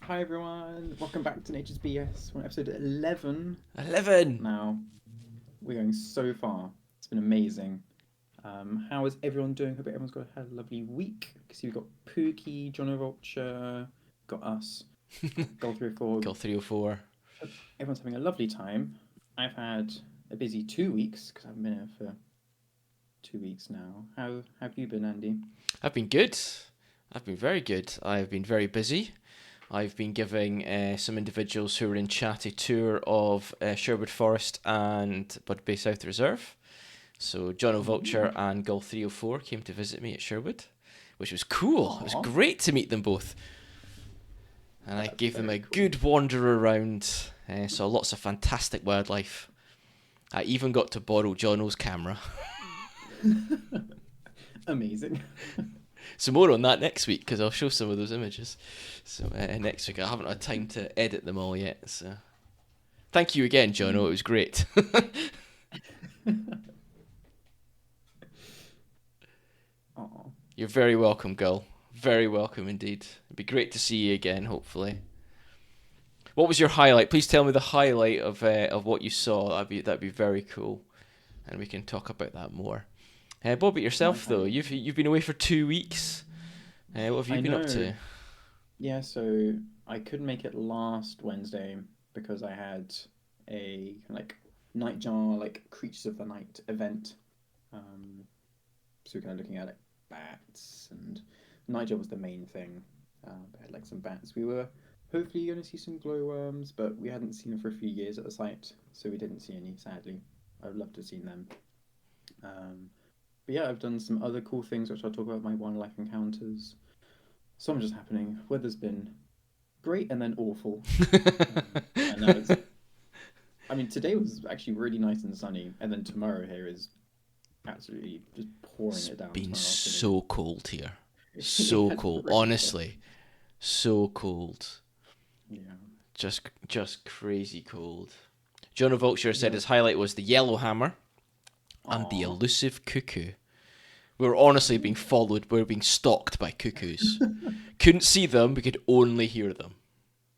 Hi everyone, welcome back to Nature's BS. We're on episode 11 11. now. We're going so far. It's been amazing. How is everyone doing? Hope everyone's had a lovely week. Because we've got Pookie, John Vulture, got us, Gold 304. Kill 304. Hope everyone's having a lovely time. I've had a busy 2 weeks because I've been here for 2 weeks now. How have you been, Andy? I've been good. I've been very good. I've been very busy. I've been giving some individuals who were in chat a tour of Sherwood Forest and Bud Bay South Reserve. So John O'Vulture and Gull 304 came to visit me at Sherwood, which was cool. Aww. It was great to meet them both. And I gave them a cool. good wander around. Saw lots of fantastic wildlife. I even got to borrow Jono's camera. Amazing. So more on that next week, because I'll show some of those images. So next week, I haven't had time to edit them all yet. So thank you again, Jono. It was great. Aww. You're very welcome, girl. Very welcome indeed. It'd be great to see you again, hopefully. What was your highlight? Please tell me the highlight of what you saw. That'd be very cool, and we can talk about that more. What about yourself though? You've been away for 2 weeks. What have you been up to? Yeah, so I couldn't make it last Wednesday because I had a nightjar creatures of the night event. So we're kind of looking at bats, and nightjar was the main thing. I had some bats. We were hopefully going to see some glowworms, but we hadn't seen them for a few years at the site, so we didn't see any. Sadly, I would love to have seen them. But yeah, I've done some other cool things which I'll talk about my wildlife encounters. So much is happening. Weather's been great and then awful. And now today was actually really nice and sunny, and then tomorrow here is absolutely just pouring It's it down been tomorrow so afternoon. cold here. It So has cold. really got, Honestly, so cold. yeah, Just crazy cold. Jonah Vulture said yeah. his highlight was the yellow hammer and the Aw. elusive cuckoo. We were honestly being followed. We were being stalked by cuckoos. Couldn't see them. We could only hear them.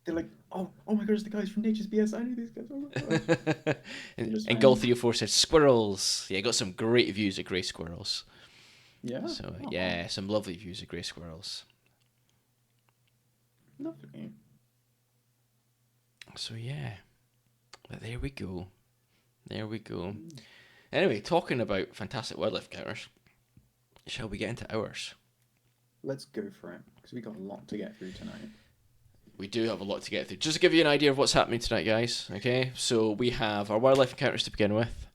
They're like, oh my gosh, the guys from Nature's BS. I know these guys. Oh my gosh. They're just and Gull fans. 304 said squirrels. Yeah, got some great views of grey squirrels. Yeah. So Aw. yeah, some lovely views of grey squirrels. Lovely. So yeah, but there we go. There we go. Anyway, talking about fantastic wildlife encounters, shall we get into ours? Let's go for it because we got a lot to get through tonight. We do have a lot to get through. Just to give you an idea of what's happening tonight, guys. Okay, so we have our wildlife encounters to begin with.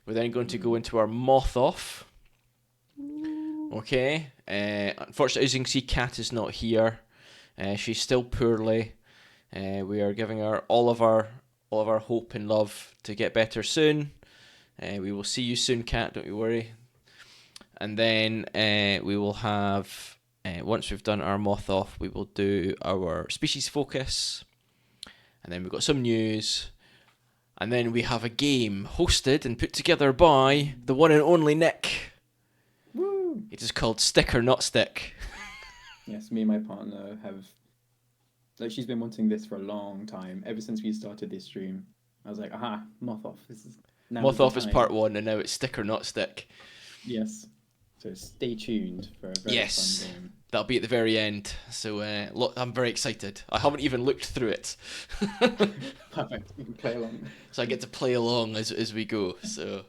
We're then going to go into our moth off. Okay. Unfortunately, as you can see, Kat is not here. She's still poorly. We are giving her all of our hope and love to get better soon. We will see you soon, Kat. Don't you worry. And then we will have, once we've done our moth off, we will do our species focus. And then we've got some news. And then we have a game hosted and put together by the one and only Nick. Woo! It is called Stick or Not Stick. Yes, me and my partner have. She's been wanting this for a long time. Ever since we started this stream, I was like, "Aha, moth off! This is now Moth is the off is part time." 1, and now it's Stick or Not Stick. Yes. So stay tuned for a very Yes, fun game. that'll be at the very end. So I'm very excited. I haven't even looked through it. Perfect. You can play along. So I get to play along as we go. So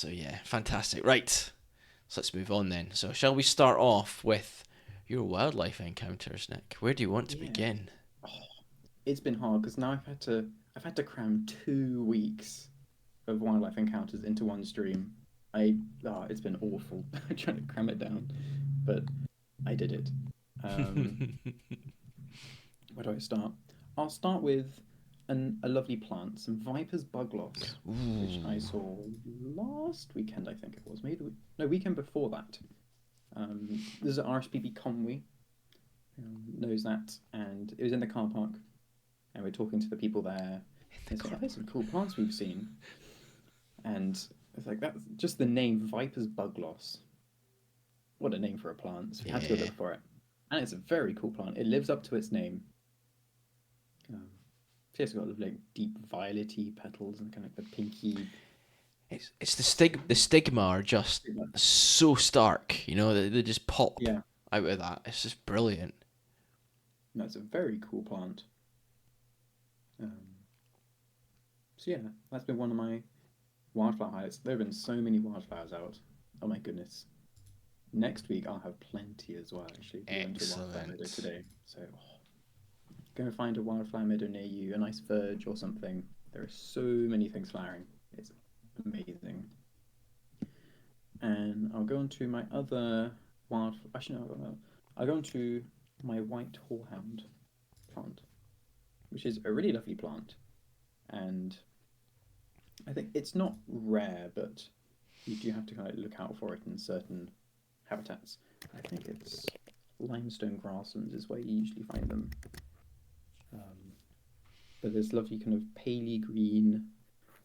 yeah, fantastic. Right, so let's move on then. So shall we start off with your wildlife encounters, Nick? Where do you want to begin? Oh, it's been hard because now I've had to cram 2 weeks of wildlife encounters into one stream. It's been awful trying to cram it down, but I did it. Um, where do I start? I'll start with a lovely plant, some Viper's bug loss, which I saw last weekend. I think it was maybe no weekend before that. This is at RSPB Conwy. Knows that, and it was in the car park, and we're talking to the people there. It's like, there's some cool plants we've seen, and it's like that's just the name Viper's bug loss. What a name for a plant! So we had to go Yeah. look for it. and it's a very cool plant. It lives up to its name. Um, it's got like deep violety petals and kind of like the pinky. It's the stigma are just so stark, you know, they just pop Yeah, out of that. It's just brilliant. no, it's a very cool plant. Um, so yeah, that's been one of my wildflower highlights. There have been so many wildflowers out. Oh my goodness. Next week I'll have plenty as well. Actually, we went to a wildflower meadow Excellent. today, so go find a wildflower meadow near you, a nice verge or something. There are so many things flowering. It's amazing. And I'll go on to my other wild. Actually, no, I'll go on to my white horehound plant, which is a really lovely plant. And I think it's not rare, but you do have to kind of look out for it in certain habitats. I think it's limestone grasslands is where you usually find them. Um, but there's lovely kind of paley green,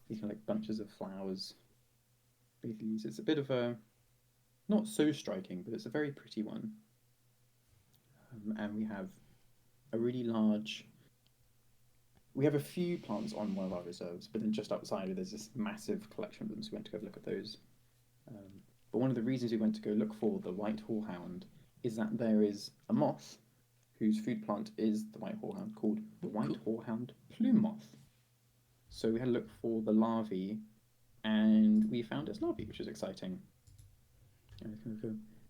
these kind of like bunches of flowers. Basically, it's a bit of a not so striking, but it's a very pretty one. And we have a really large. We have a few plants on one of our reserves, but then just outside there's this massive collection of them. So we went to go look at those. But one of the reasons we went to go look for the white horehound is that there is a moth whose food plant is the white horehound called the Oh, white cool. horehound plume moth. So we had to look for the larvae, and we found its larvae, which is exciting.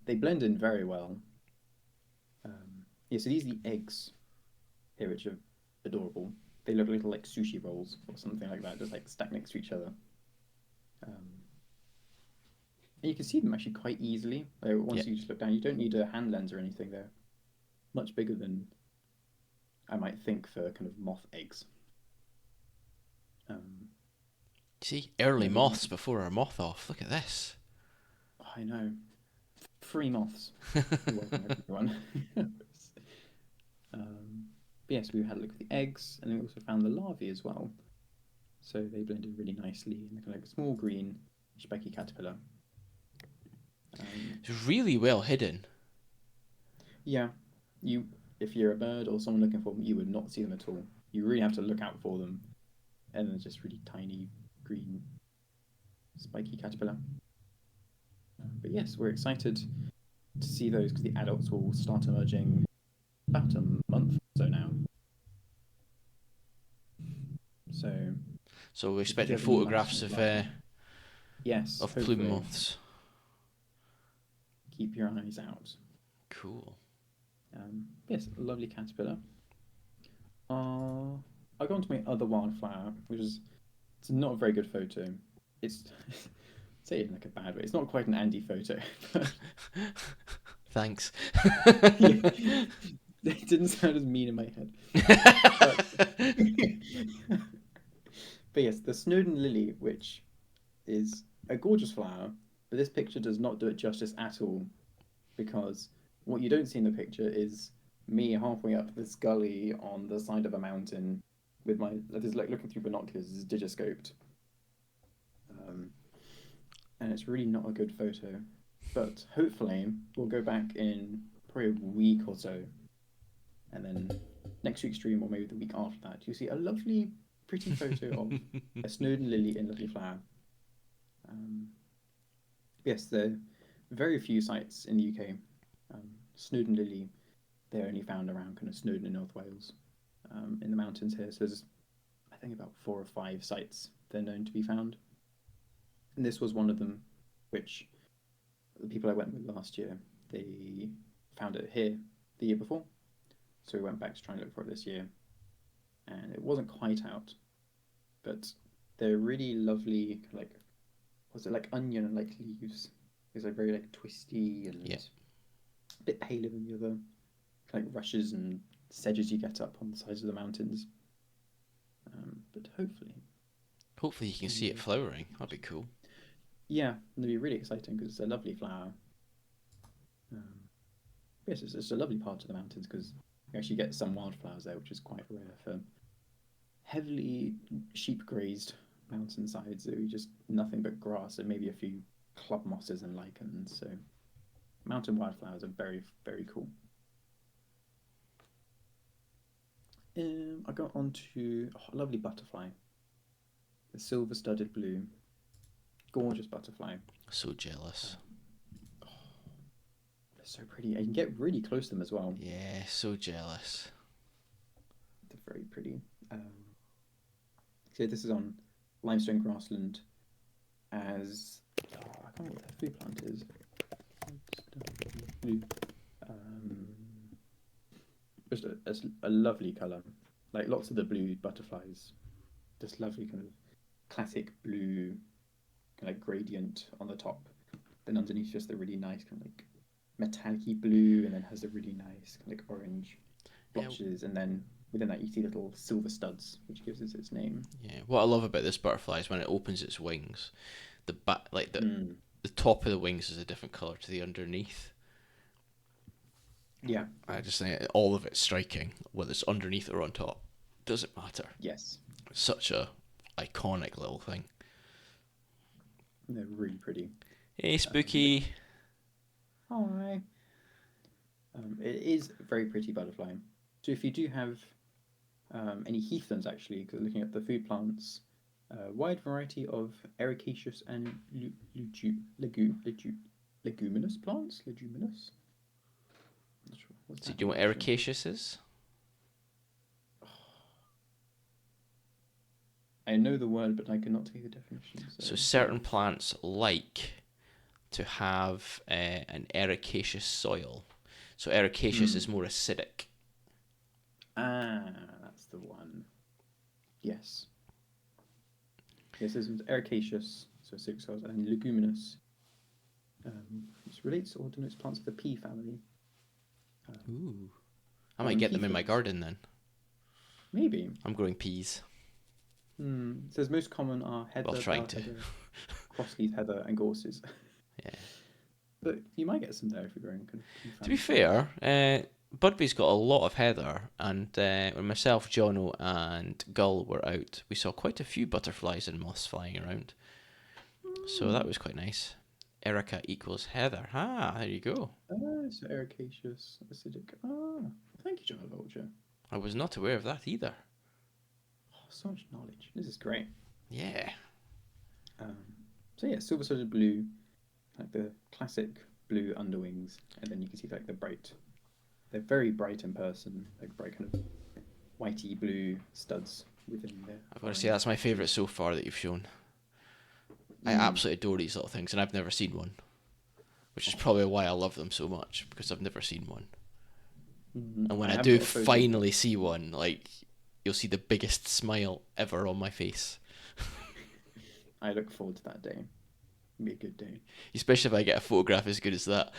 They blend in very well. Yeah, so these are the eggs here, which are adorable. They look a little like sushi rolls or something like that, just like stacked next to each other. Um, and you can see them actually quite easily. Yeah. Once you just look down, you don't need a hand lens or anything. They're much bigger than I might think for kind of moth eggs. Um, See, early yeah, really. moths before our moth off. Look at this. I know. Free moths. You're welcome, everyone. But yes, we had a look at the eggs, and we also found the larvae as well. So they blended really nicely in the kind of like small green spiky caterpillar. Um, It's really well hidden. yeah, you if you're a bird or someone looking for them, you would not see them at all. You really have to look out for them, and then just really tiny green spiky caterpillar. But yes, we're excited to see those because the adults will start emerging about a month or so now. So So we're if you do expecting have any nice photographs larvae, yes, of plume hopefully moths. keep your eyes out. Cool. Yes, a lovely caterpillar. I'll go on to my other wildflower, which is it's not a very good photo. It's say it in like a bad way. It's not quite an Andy photo, but Thanks. yeah, it didn't sound as mean in my head. But but yes, the Snowdon lily, which is a gorgeous flower, but this picture does not do it justice at all because what you don't see in the picture is me halfway up this gully on the side of a mountain with my just like looking through binoculars is digiscoped, um, and it's really not a good photo. But hopefully we'll go back in probably a week or so, and then next week's stream or maybe the week after that, you'll see a lovely, pretty photo of a Snowdon lily in lovely flower. Um, yes, there are very few sites in the UK. Snowdon lily, they're only found around kind of Snowdon in North Wales, in the mountains here. So there's, I think, about 4 or 5 sites they're known to be found. And this was one of them, which the people I went with last year, they found it here the year before. So we went back to try and look for it this year. And it wasn't quite out, but they're really lovely, like, was it like onion like leaves? It's like very like twisty and Yeah. a bit paler than the other like rushes and sedges you get up on the sides of the mountains. But hopefully, Hopefully you can see it flowering. That'd be cool. yeah, it'll be really exciting because it's a lovely flower. Um, yes, it's a lovely part of the mountains because you actually get some wildflowers there, which is quite rare for heavily sheep grazed mountainsides. So just nothing but grass and maybe a few club mosses and lichens. So mountain wildflowers are very, very cool. I got onto a lovely butterfly, the silver-studded blue, gorgeous butterfly. So jealous. Um, they're so pretty. And you can get really close to them as well. Yeah, so jealous. They're very pretty. So this is on limestone grassland as I can't remember what the food plant is. Blue. Um, just a lovely colour. Like lots of the blue butterflies, this lovely kind of classic blue kind of gradient on the top. Then underneath just the really nice kind of like metallic blue, and then has the really nice kind of like orange Yeah, blotches, and then within that you see little silver studs, which gives it its name. yeah. What I love about this butterfly is when it opens its wings, the back, like Mm. the top of the wings is a different color to the underneath. Yeah. I just think all of it's striking, whether it's underneath or on top. Doesn't matter. Yes. It's such a iconic little thing. They're really pretty. Hey, But Spooky. hi. It is a very pretty butterfly. So if you do have any heathlands, actually, because looking at the food plants, a wide variety of ericaceous and leguminous plants. Leguminous. Not sure. What's So that do you know mean what actually? ericaceous is? I know the word, but I cannot tell you the definition. So So yeah. certain plants like to have an ericaceous soil. So ericaceous is Hmm. more acidic. Ah, that's the one. Yes. Yes, this is ericaceous, so six cells, and leguminous. Which relates or denotes plants of the pea family. Ooh. I might get them in my Heathlands. garden then. Maybe. I'm growing peas. It says most common are Well, heather, trying bell to. heather, crossleaf heather, and gorses. Yeah. But you might get some there if you're growing kind of pea To be family plants. fair, Budby's got a lot of heather, and when myself, Jono, and Gull were out, we saw quite a few butterflies and moths flying around. So that Hmm. was quite nice. Erica equals heather. Ah, there you go. So ericaceous, acidic. Thank you, John Vulture. I was not aware of that either. Oh, so much knowledge. This is great. Yeah. Um, so yeah, silver-studded blue, like the classic blue underwings, and then you can see like the bright. They're very bright in person, like bright kind of whitey blue studs within the I've got to say, orange that's my favourite blotches. so far that you've shown. I Mm. absolutely adore these little things, and I've never seen one. Which is Oh. probably why I love them so much, because I've never seen one. And when I I haven't do got a photo, but finally see one, like, you'll see the biggest smile ever on my face. I look forward to that day. It'll be a good day. Especially if I get a photograph as good as that.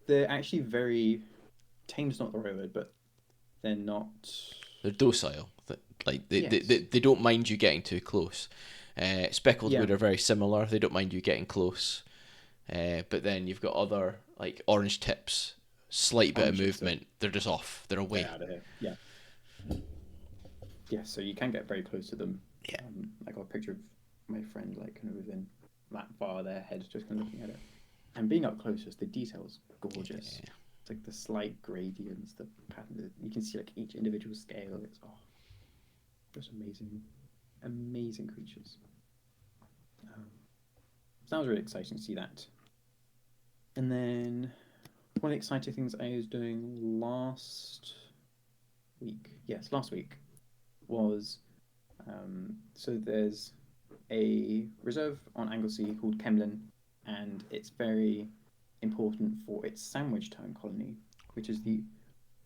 They're actually very tame's not the right word, but they're not. They're docile. Like, Yes. they don't mind you getting too close. Speckled Yeah. wood are very similar. They don't mind you getting close. But then you've got other, like, orange tips, slight bit of Orange chips are movement. They're just off. They're they're away. out of here. Yeah. Yeah. So you can get very close to them. Yeah. I got a picture of my friend like kind of within that far of their head, just kind of looking at it, and being up close, just the details gorgeous. Yeah. It's like the slight gradients, the pattern. You can see like each individual scale. It's just amazing, amazing creatures. Um, sounds really exciting to see that. And then one of the exciting things I was doing last week, yes, last week, was so there's a reserve on Anglesey called Kemlyn, and it's very important for its sandwich tern colony, which is the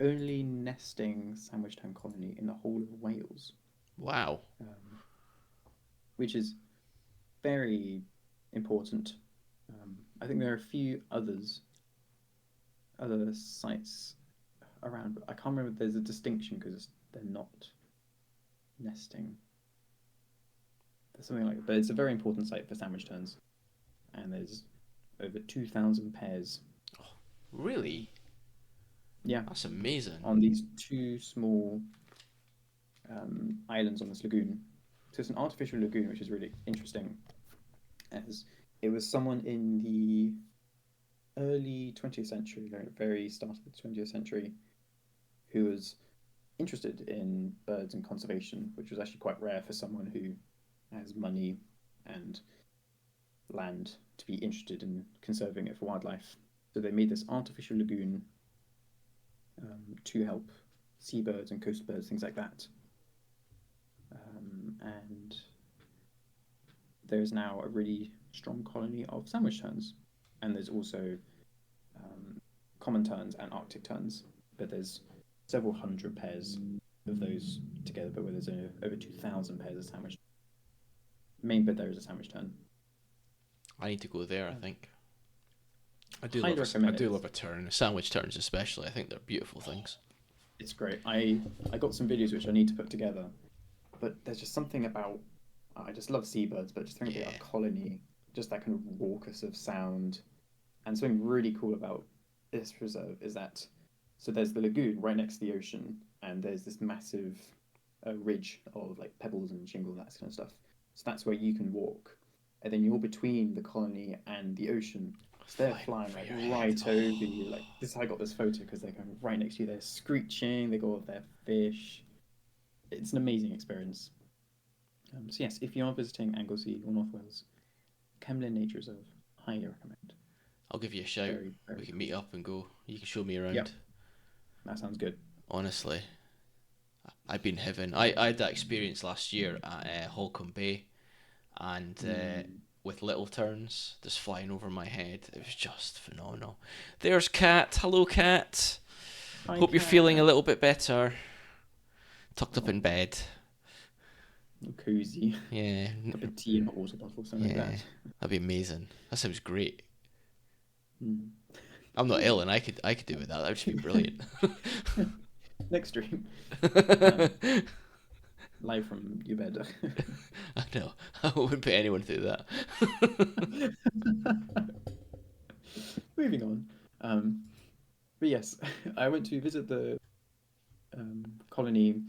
only nesting sandwich tern colony in the whole of Wales, Wow. um, which is very important. I think there are a few other sites around, but I can't remember if there's a distinction because they're not nesting. There's something like that, but it's a very important site for sandwich terns, and there's over 2,000 pairs. Really? Yeah, That's amazing. on these two small islands on this lagoon. So it's an artificial lagoon, which is really interesting, as it was someone in the early 20th century, very, very start of the 20th century, who was interested in birds and conservation, which was actually quite rare for someone who has money and land to be interested in conserving it for wildlife. So they made this artificial lagoon to help seabirds and coastal birds, things like that. And there's now a really strong colony of sandwich terns, and there's also common terns and Arctic terns, but there's several hundred pairs of those together, but where there's over 2,000 pairs of sandwich. Main bit there is a sandwich tern. I need to go there. I think Highly recommend I do it. love a tern, sandwich terns especially. I think they're beautiful things. It's great. I got some videos which I need to put together, but there's just something about I just love seabirds, but just something about Yeah, a colony, just that kind of raucous of sound, and something really cool about this preserve is that so there's the lagoon right next to the ocean, and there's this massive ridge of like pebbles and shingle, that kind of stuff. So that's where you can walk, and then you're between the colony and the ocean. So they're flying flying over like your head. right over Oh, you. Like this, I got this photo because they're going right next to you. They're screeching. They go with their fish. It's an amazing experience. So yes, if you are visiting Anglesey or North Wales, Kemlyn Nature Reserve, highly recommend. I'll give you a shout. Very, We very can cool. meet up and go. You can show me Yep, around. that sounds good. Honestly, I've been heaven. I had that experience last year at Holcombe Bay, and Mm. with little terns just flying over my head. It was just phenomenal. There's Cat. Hello, Cat. Hi, Hope you're feeling a cat. little bit better. Tucked up in Oh, bed. cozy. Yeah, Cup of tea and a water bottle, something like yeah. that. That'd be amazing. That sounds great. Mm. I'm not ill, Cool. and I could do with that. That would just be brilliant. Next stream, um, live from your bed. I know. I wouldn't put anyone through that. Moving on. But yes, I went to visit the colony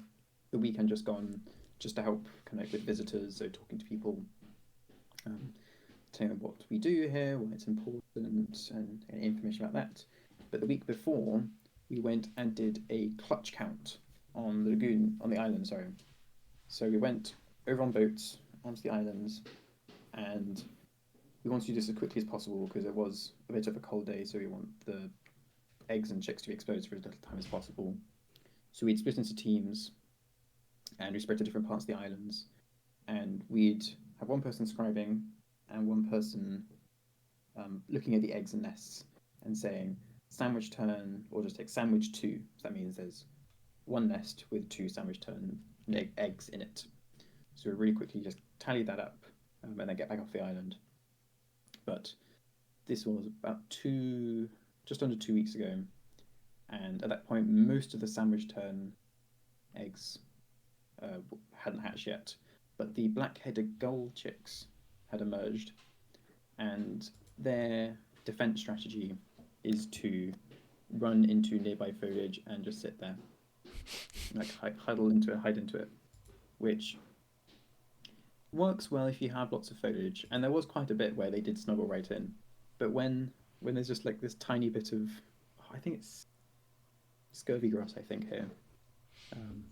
the weekend just gone, just to help connect with visitors, so talking to people, um, telling them what we do here, why it's important, and information about that. But the week before, we went and did a clutch count on the lagoon, on the island, sorry. So we went over on boats onto the islands, and we wanted to do this as quickly as possible because it was a bit of a cold day, so we want the eggs and chicks to be exposed for as little time as possible. So we'd split into teams, and we spread to different parts of the islands, and we'd have one person scribing and one person looking at the eggs and nests and saying sandwich tern, or just take sandwich two. So that means there's one nest with two sandwich tern Yeah. eggs in it. So we really quickly just tally that up, and then get back off the island. But this was about just under 2 weeks ago, and at that point, most of the sandwich tern eggs hadn't hatched yet, but the black-headed gull chicks had emerged, and their defense strategy is to run into nearby foliage and just sit there, like huddle into it, hide into it, which works well if you have lots of foliage. And there was quite a bit where they did snuggle right in, but when there's just like this tiny bit of, I think it's scurvy grass, I think here. Um,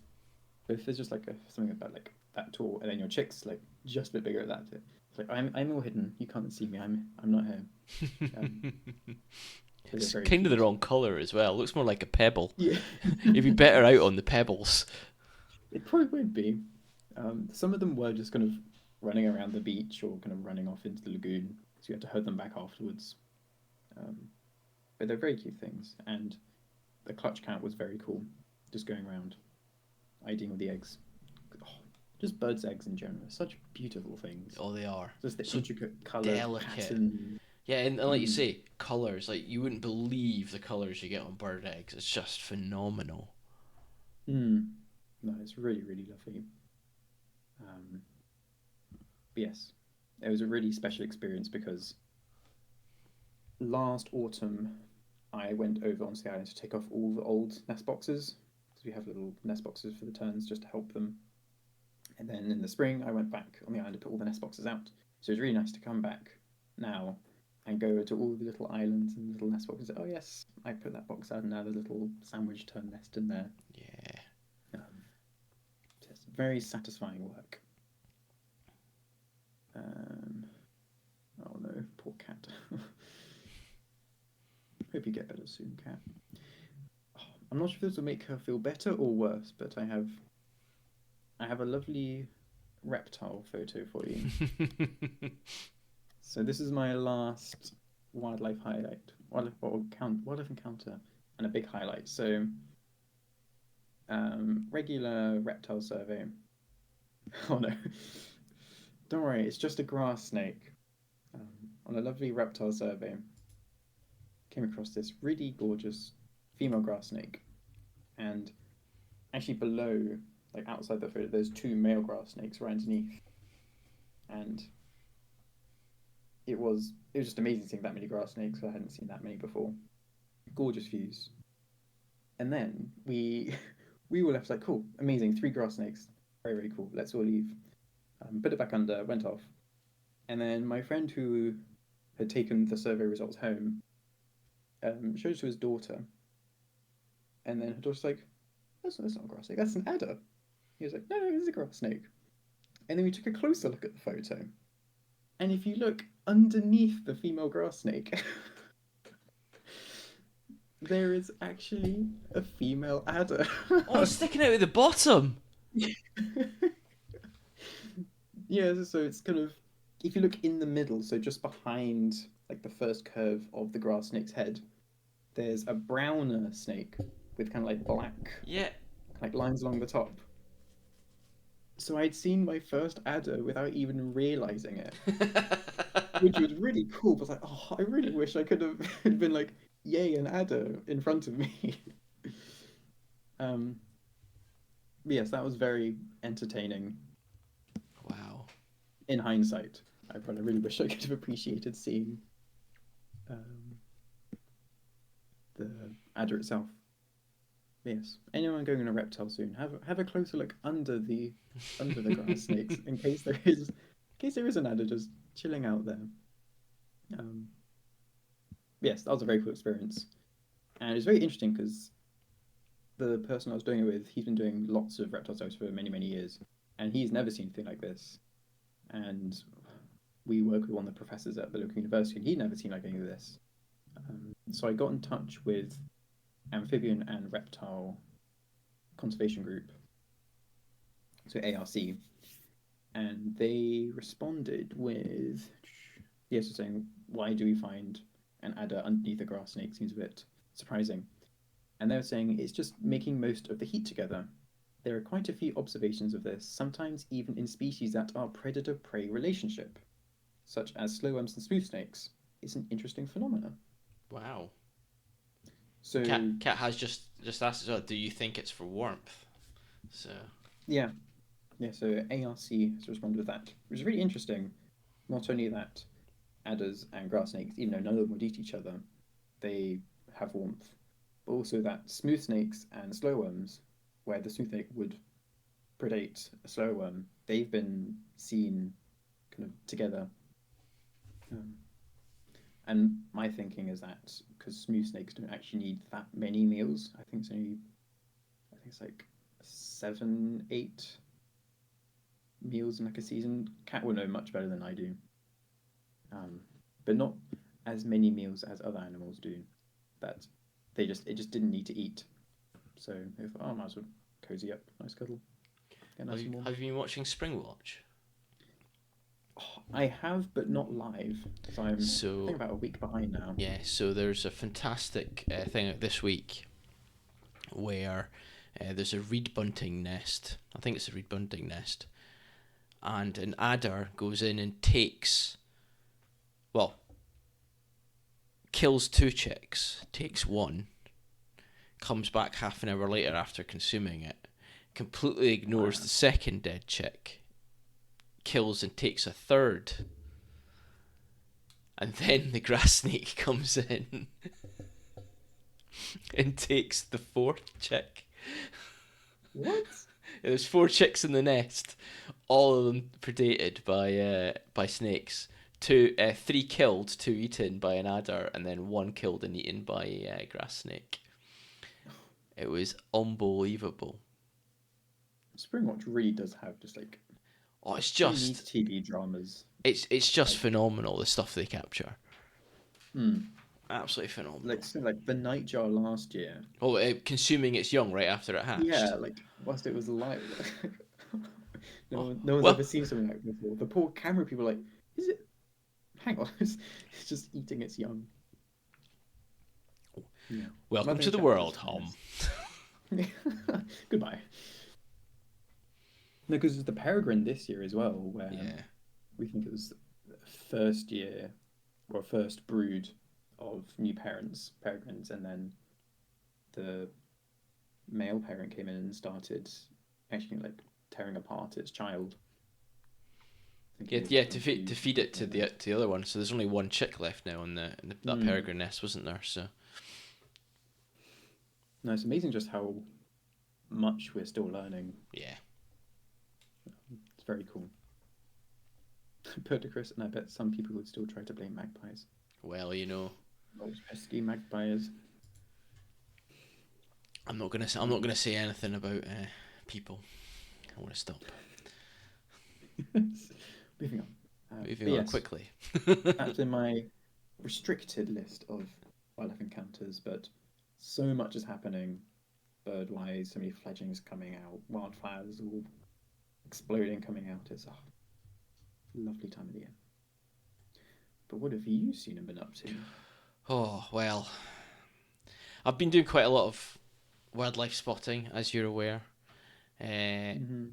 but if there's just like something about like that tall, and then your chick's like just a bit bigger at that, it's like I'm all hidden. You can't see me. I'm not here. Um, but they're It's very kind of the cute. wrong colour as well. It looks more like a pebble. Yeah, You'd be better out on the pebbles. it probably would be. Some of them were just kind of running around the beach or kind of running off into the lagoon, so you had to herd them back afterwards. Um, but they're very cute things, and the clutch count was very cool. Just going around, IDing all the eggs. Oh, just birds' eggs in general, such beautiful things. Oh, they are. Just the So intricate colour delicate. pattern. Yeah, and like you Mm. say, colours. Like, you wouldn't believe the colours you get on bird eggs. It's just phenomenal. Mm. No, it's really, really lovely. Um, but yes, it was a really special experience because last autumn I went over onto the island to take off all the old nest boxes because we have little nest boxes for the terns just to help them. And then in the spring I went back on the island to put all the nest boxes out. So it was really nice to come back now and go to all the little islands and little nest boxes. Oh yes, I put that box out and now the little sandwich turned nest in there. Yeah. Just very satisfying work. Um, oh no, poor cat. Hope you get better soon, cat. Oh, I'm not sure if this will make her feel better or worse, but I have a lovely reptile photo for you. So this is my last wildlife highlight, wildlife encounter, and a big highlight. So regular reptile survey. Oh no, don't worry, it's just a grass snake. Um, on a lovely reptile survey, came across this really gorgeous female grass snake, and actually below, like outside the photo, there's two male grass snakes right underneath, and it was just amazing seeing that many grass snakes. I hadn't seen that many before. Gorgeous views. And then we we were left like, cool, amazing, three grass snakes, very very cool. Let's all leave. Put it back under, went off, and then my friend who had taken the survey results home showed it to his daughter, and then her daughter's like, that's not a grass snake, that's an adder. He was like, no, this is a grass snake. And then we took a closer look at the photo, and if you look underneath the female grass snake, there is actually a female adder. Oh, it's sticking out at the bottom. Yeah, so it's kind of, if you look in the middle, so just behind like the first curve of the grass snake's head, there's a browner snake with kind of like black Yeah. like lines along the top. So I'd seen my first adder without even realizing it, which was really cool. But I was like, oh, I really wish I could have been like, yay, an adder in front of me. um, yes, that was very entertaining. Wow. In hindsight, I probably really wish I could have appreciated seeing um, the adder itself. Yes, anyone going on a reptile soon, have a closer look under the grass snakes in case there is an adder just chilling out there. Um, yes, that was a very cool experience, and it's very interesting because the person I was doing it with, he's been doing lots of reptile studies for many many years, and he's never seen anything like this. And we work with one of the professors at the local university, and he'd never seen like any of this. So I got in touch with Amphibian and Reptile Conservation Group, so ARC, and they responded with yes, saying why do we find an adder underneath a grass snake seems a bit surprising, and they were saying it's just making most of the heat together. There are quite a few observations of this, sometimes even in species that are predator-prey relationship, such as slowworms and smooth snakes. It's an interesting phenomenon. Wow. So Cat has just asked as well. Do you think it's for warmth? So yeah, yeah. So ARC has responded with that, which is really interesting. Not only that adders and grass snakes, even though none of them would eat each other, they have warmth, but also that smooth snakes and slowworms, where the smooth snake would predate a slowworm, they've been seen kind of together. Um, and my thinking is that because smooth snakes don't actually need that many meals, I think it's like 7, 8 meals in like a season. Cat will know much better than I do, but not as many meals as other animals do. That it just didn't need to eat. So I thought, oh, I might as well cozy up, nice cuddle, get nice and warm. have you been watching Spring Watch? Oh, I have, but not live. So I So think about a week behind now. yeah, so there's a fantastic thing out this week where there's a reed bunting nest. I think it's a reed bunting nest, and an adder goes in and kills 2 chicks, takes one, comes back half an hour later after consuming it, completely ignores the second dead chick, kills and takes a third, and then the grass snake comes in and takes the 4th chick. What? There's 4 chicks in the nest, all of them predated by snakes. three killed, two eaten by an adder, and then one killed and eaten by a grass snake. It was unbelievable. Springwatch really does have just like Oh, it's who needs just TV dramas? it's just Like, phenomenal, the stuff they capture. hmm. Absolutely phenomenal. Like the Nightjar last year. Well, consuming its young right after it Yeah, hatched. like whilst it was alive. Oh, No one's well, ever seen something like this before. The poor camera people are like, is it? Hang on, it's just eating its young. Yeah, welcome to mothering the chapters world, for Hom. this. Goodbye. No, because it's the Peregrine this year as well, where Yeah. we think it was the first year or first brood of new parents, peregrines, and then the male parent came in and started actually like tearing apart its child. I think it Yeah, was yeah. like To a feed brood to feed or it something like to the other one. So there's only one chick left now on that that. peregrine nest, wasn't there? So No, it's amazing just how much we're still learning. yeah. It's very cool. Perdicris, and I bet some people would still try to blame magpies. Well, Those pesky magpies. I'm not gonna say anything about people. I want to stop. Moving on. Moving But on yes, quickly. that's in my restricted list of wildlife encounters, but so much is happening bird wise, so many fledglings coming out, wildflowers all exploding coming out. It's a lovely time of the year. But what have you seen and been up to? Oh well, I've been doing quite a lot of wildlife spotting, as you're aware. Uh, Mm-hmm.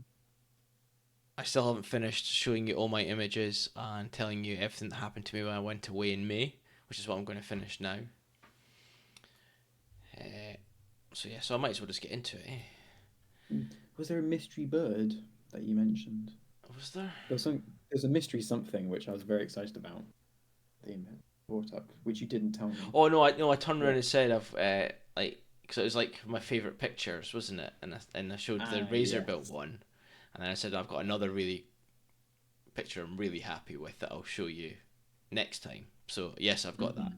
I still haven't finished showing you all my images and telling you everything that happened to me when I went away in May, which is what I'm going to finish now. Uh, so yeah, so I might as well just get into it. Was there a mystery bird that you mentioned? Was there? There was some. There's a mystery something which I was very excited about. That you brought up, which you didn't tell me. Oh no, I turned around What? and said I've like because it was like my favorite pictures, wasn't it? And I showed the Ah, razor built yes. one, and then I said I've got another really picture I'm really happy with that I'll show you next time. So yes, I've got that. Mm-hmm.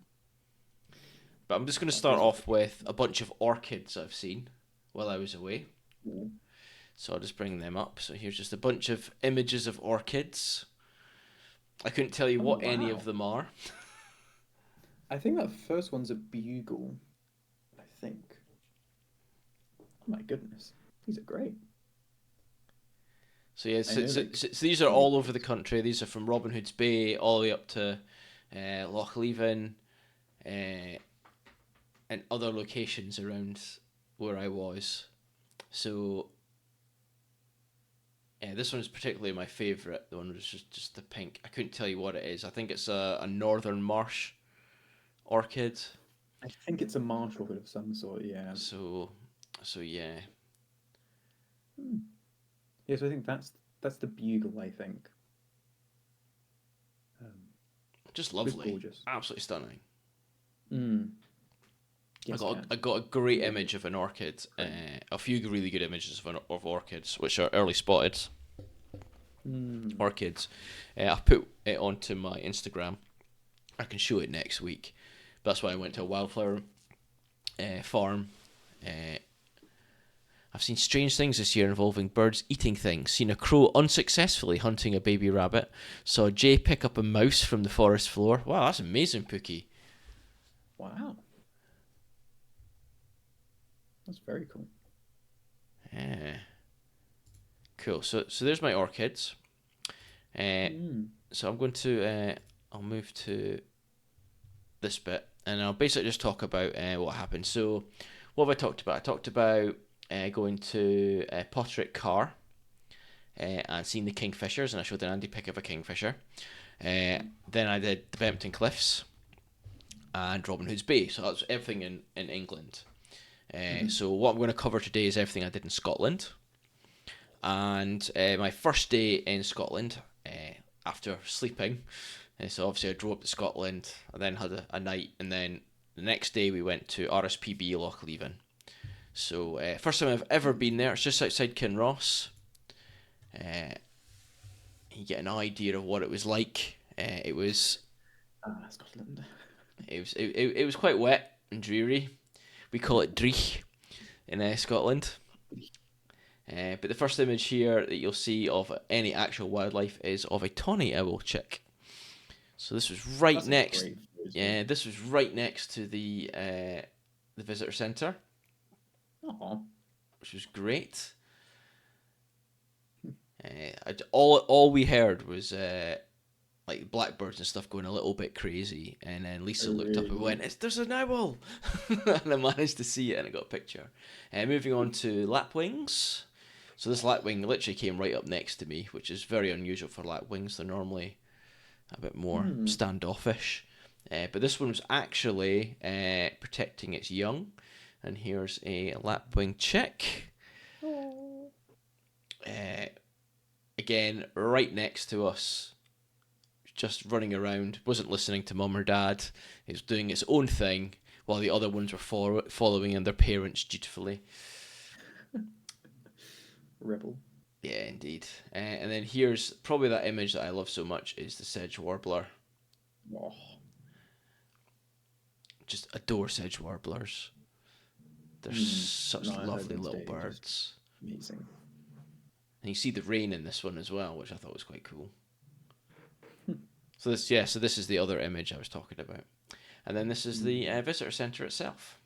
But I'm just going to That start does look off with a bunch of orchids I've seen while I was away. cool. So I'll just bring them up. So here's just a bunch of images of orchids. I couldn't tell you Oh what any of wow! them are. I think that first one's a bugle. I think. Oh my goodness, these are great. So yeah, I know like so these are the all over the orchids. country. These are from Robin Hood's Bay all the way up to Loch Leven uh, and other locations around where I was. So yeah, this one is particularly my favourite. The one was just the pink. I couldn't tell you what it is. I think it's a northern marsh orchid. I think it's a marsh orchid of some sort. Yeah. So so yeah, Hmm. Yeah. So I think that's the bugle. I think. Um, just it's lovely, gorgeous. absolutely stunning. Mm. Yes, Cat. I got a great Really image of an orchid. great. A few really good images of orchids, which are early spotted Mm. orchids. I've put it onto my Instagram. I can show it next week. That's why I went to a wildflower farm. Uh, I've seen strange things this year involving birds eating things. Seen a crow unsuccessfully hunting a baby rabbit. Saw a jay pick up a mouse from the forest floor. Wow, that's amazing, Pookie. Wow. That's very cool. Yeah, cool. So there's my orchids. Uh, Mm. so I'm going to I'll move to this bit and I'll basically just talk about what happened. So what have I talked about? I talked about going to Potterick Car and seeing the kingfishers, and I showed an Andy pick of a kingfisher. Then I did the Bempton Cliffs and Robin Hood's Bay. So that's everything in England. Mm-hmm. So what I'm going to cover today is everything I did in Scotland. And my first day in Scotland, after sleeping, so obviously I drove up to Scotland, I then had a night, and then the next day we went to RSPB Loch Leven. So first time I've ever been there. It's just outside Kinross. You get an idea of what it was like It was Scotland. it was quite wet and dreary. We call it dreich in Scotland. But the first image here that you'll see of any actual wildlife is of a tawny owl chick. So this was right That's a next. great photo. Yeah, this was right next to the visitor centre, Aw. which was great. All we heard was like blackbirds and stuff going a little bit crazy, and then Oh, Lisa looked up and really? went, "There's an owl," and I managed to see it and I got a picture. Moving on to lapwings. So this lapwing literally came right up next to me, which is very unusual for lapwings. They're normally a bit more Hmm. standoffish. But this one was actually protecting its young. And here's a lapwing chick. Oh. Uh, Again, right next to us, just running around, wasn't listening to mum or dad. It was doing its own thing while the other ones were following in their parents dutifully. Rebel. Yeah, indeed. And then here's probably that image that I love so much is the sedge warbler. Oh. Just adore sedge warblers. They're Hmm. such No, I heard lovely them little today. Just birds. amazing. And you see the rain in this one as well, which I thought was quite cool. Hmm. So this is the other image I was talking about. And then this is the visitor centre itself.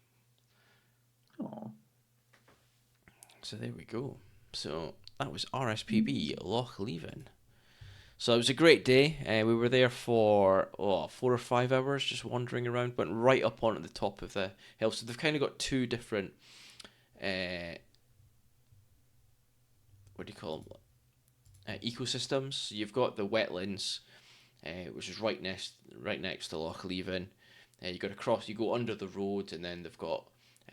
Oh. So there we go. So that was RSPB Amazing. Loch Leven. So it was a great day. We were there for 4 or 5 hours, just wandering around. Went right up onto the top of the hill. So they've kind of got two different, what do you call them? Ecosystems. You've got the wetlands, which is right next to Loch Leven. You got to cross. You go under the road, and then they've got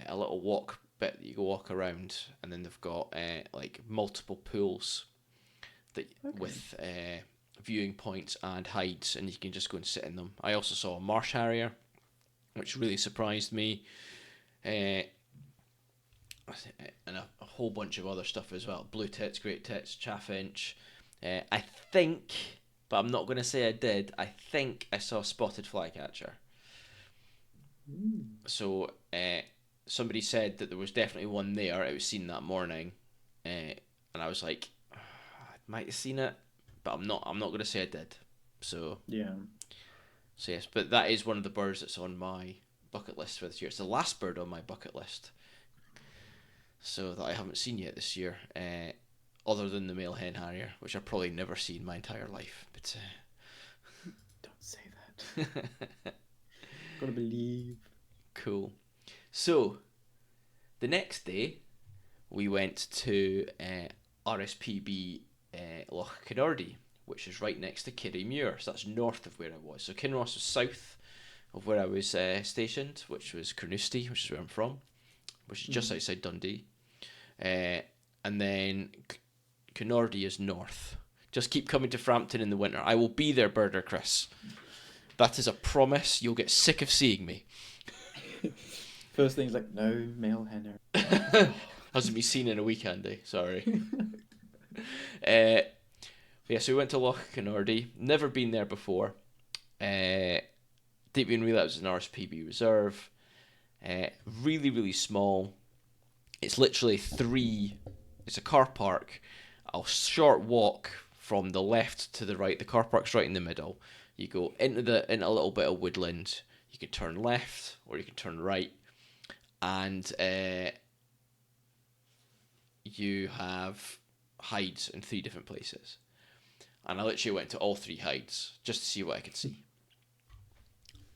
a little walk bit that you go walk around, and then they've got like multiple pools that Okay. with viewing points and hides, and you can just go and sit in them. I also saw a marsh harrier, which really surprised me, uh, and a whole bunch of other stuff as well. Blue tits, great tits, chaffinch. I think, but I'm not going to say I did. I think I saw a spotted flycatcher. Mm. So somebody said that there was definitely one there. It was seen that morning, and I was like, "Ah, I might have seen it, but I'm not. I'm not going to say I did. So Yeah. so yes, but that is one of the birds that's on my bucket list for this year. It's the last bird on my bucket list, so that I haven't seen yet this year. Other than the male hen harrier, which I've probably never seen in my entire life. But Don't say that. Gotta believe. cool. So the next day, we went to RSPB Loch Kinnordy, which is right next to Kirriemuir. So that's north of where I was. So Kinross was south of where I was stationed, which was Carnoustie, which is where I'm from, which is just Mm. outside Dundee. Uh, and then Kinnordy is north. Just keep coming to Frampton in the winter. I will be there, Birder Chris. That is a promise. You'll get sick of seeing me. First thing's like, no male hen. Hasn't been seen in a week, Andy. Sorry. Uh, yeah, so we went to Loch Kinnordy. Never been there before. Didn't even realise it was an RSPB reserve. Really, really small. It's literally three. It's a car park. A short walk from the left to the right. The car park's right in the middle. You go into a little bit of woodland. You can turn left or you can turn right, and you have hides in three different places. And I literally went to all three hides just to see what I could see.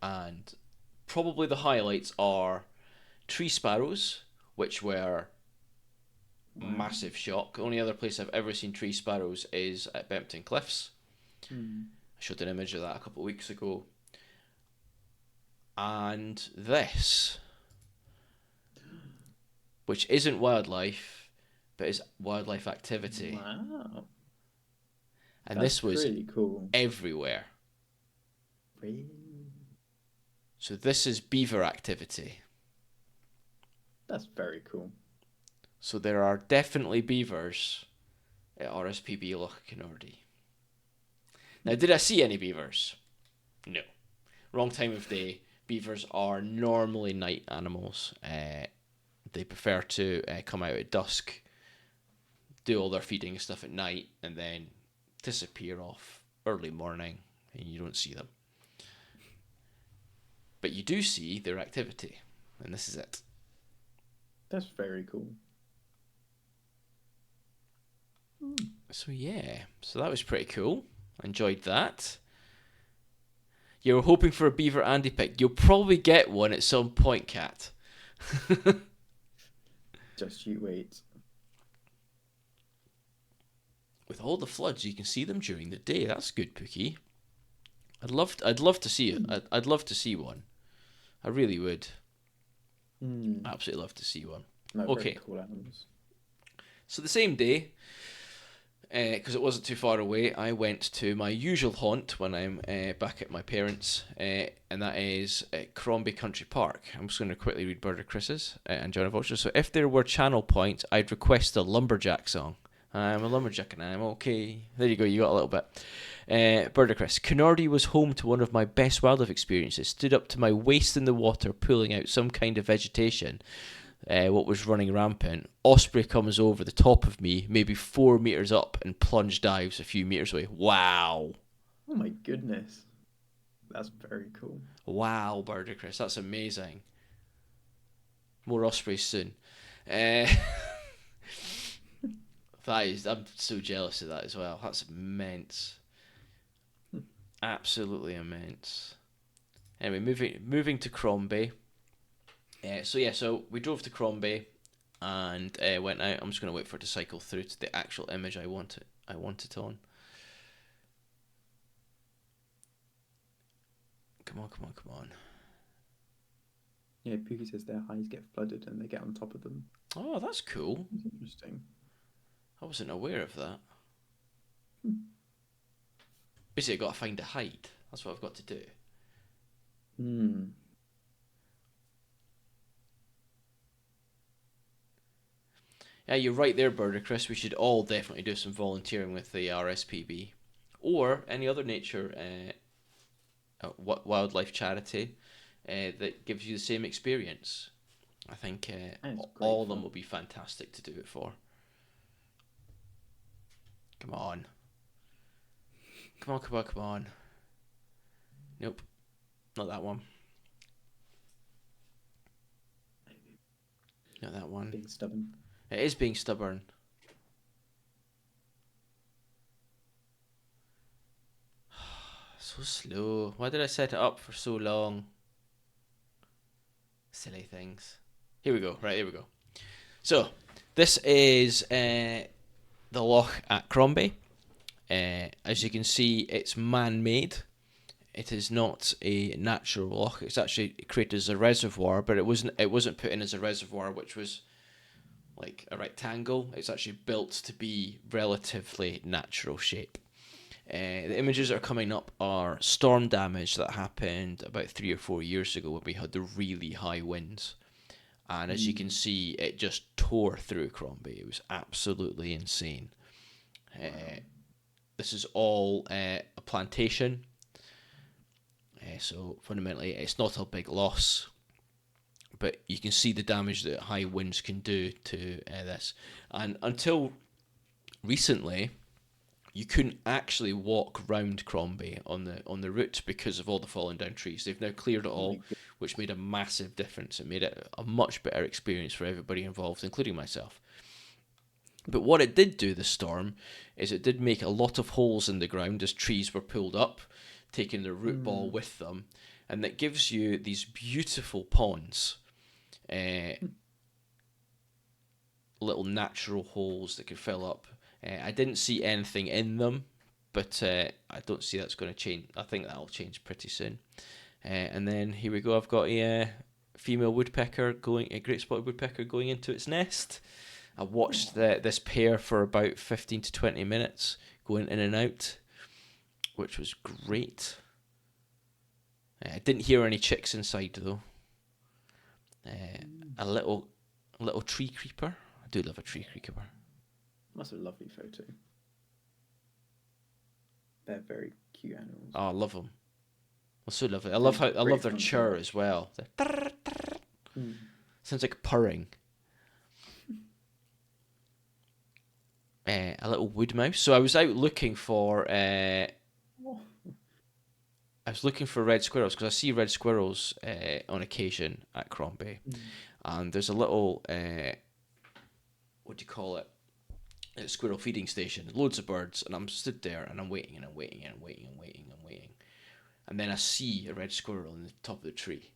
And probably the highlights are tree sparrows, which were Wow. massive shock. The only other place I've ever seen tree sparrows is at Bempton Cliffs. Mm. I showed an image of that a couple of weeks ago. And this, which isn't wildlife, but is wildlife activity. Wow. And That's this was pretty cool. everywhere. Really? So this is beaver activity. That's very cool. So there are definitely beavers at RSPB Loch Kinnordy. Now, did I see any beavers? No. Wrong time of day. Beavers are normally night animals. They prefer to come out at dusk, do all their feeding and stuff at night, and then disappear off early morning, and you don't see them. But you do see their activity, and this is it. That's very cool. So yeah, so that was pretty cool. Enjoyed that. You were hoping for a beaver Andy pick. You'll probably get one at some point, Cat. Just you wait. With all the floods, you can see them during the day. That's good, Pookie. I'd love to see it. I'd love to see one. I really would. Absolutely love to see one. No, Okay. very cool animals. So the same day, because it wasn't too far away, I went to my usual haunt when I'm back at my parents', and that is Crombie Country Park. I'm just going to quickly read Bird of Chris's and John Vulture. So if there were channel points, I'd request a lumberjack song. I'm a lumberjack and I'm okay. There you go, you got a little bit. Bird of Chris. Canardy was home to one of my best wildlife experiences. Stood up to my waist in the water, pulling out some kind of vegetation. What was running rampant. Osprey comes over the top of me, maybe 4 meters up, and plunge dives a few meters away. Wow. Oh my goodness. That's very cool. Wow, Bird of Chris. That's amazing. More ospreys soon. I'm so jealous of that as well. That's immense. Absolutely immense. Anyway, moving to Crombie. So we drove to Crombie and went out. I'm just going to wait for it to cycle through to the actual image I want it on. Come on. Yeah, Pookie says their highs get flooded and they get on top of them. Oh, that's cool. That's interesting. I wasn't aware of that. Basically, I've got to find a height. That's what I've got to do. Yeah, you're right there, Birder Chris. We should all definitely do some volunteering with the RSPB or any other nature wildlife charity that gives you the same experience. I think all of them will be fantastic to do it for. Come on. Nope. Not that one. Not that one. Being stubborn. It is being stubborn. So slow. Why did I set it up for so long? Silly things. Here we go. Right, here we go. So, this is the loch at Crombie. As you can see, it's man-made. It is not a natural loch. It's actually created as a reservoir, but it wasn't put in as a reservoir, which was like a rectangle. It's actually built to be relatively natural shape. The images that are coming up are storm damage that happened about 3 or 4 years ago when we had the really high winds. And as you can see, it just tore through Crombie. It was absolutely insane. This is all a plantation. So fundamentally, it's not a big loss. But you can see the damage that high winds can do to this. And until recently, you couldn't actually walk round Crombie on the route because of all the fallen down trees. They've now cleared it all, which made a massive difference. It made it a much better experience for everybody involved, including myself. But what it did do, the storm, is it did make a lot of holes in the ground as trees were pulled up, taking the root ball with them. And that gives you these beautiful ponds. Little natural holes that could fill up. I didn't see anything in them, but I don't see that's going to change. I think that'll change pretty soon. And then here we go. I've got a female woodpecker a great spotted woodpecker going into its nest. I watched this pair for about 15 to 20 minutes, going in and out, which was great. I didn't hear any chicks inside though. A little tree creeper. I do love a tree creeper. That's a lovely photo. They're very cute animals. Oh, I love them. They're so lovely. I They're I love great their fun to chirr watch. as well. Mm. Sounds like purring. A little wood mouse. So I was out looking for. Oh. I was looking for red squirrels because I see red squirrels on occasion at Crombie, Mm. and there's a little what do you call it? A squirrel feeding station. Loads of birds, and I'm stood there and I'm waiting and I'm waiting and I'm waiting and waiting and waiting, and then I see a red squirrel on the top of the tree,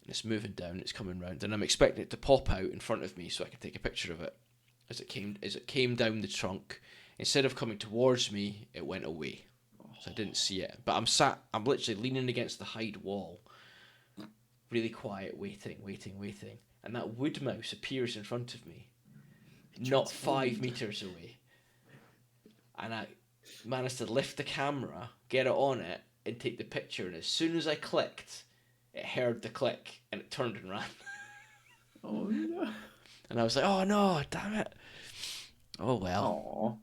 and it's moving down. It's coming round, and I'm expecting it to pop out in front of me so I can take a picture of it. As it came down the trunk, instead of coming towards me, it went away. So I didn't see it. But I'm literally leaning against the hide wall, really quiet, waiting. And that wood mouse appears in front of me, not 5 meters away. And I managed to lift the camera, get it on it, and take the picture. And as soon as I clicked, it heard the click and it turned and ran. Oh no. And I was like, oh no, damn it. Oh well. Aw.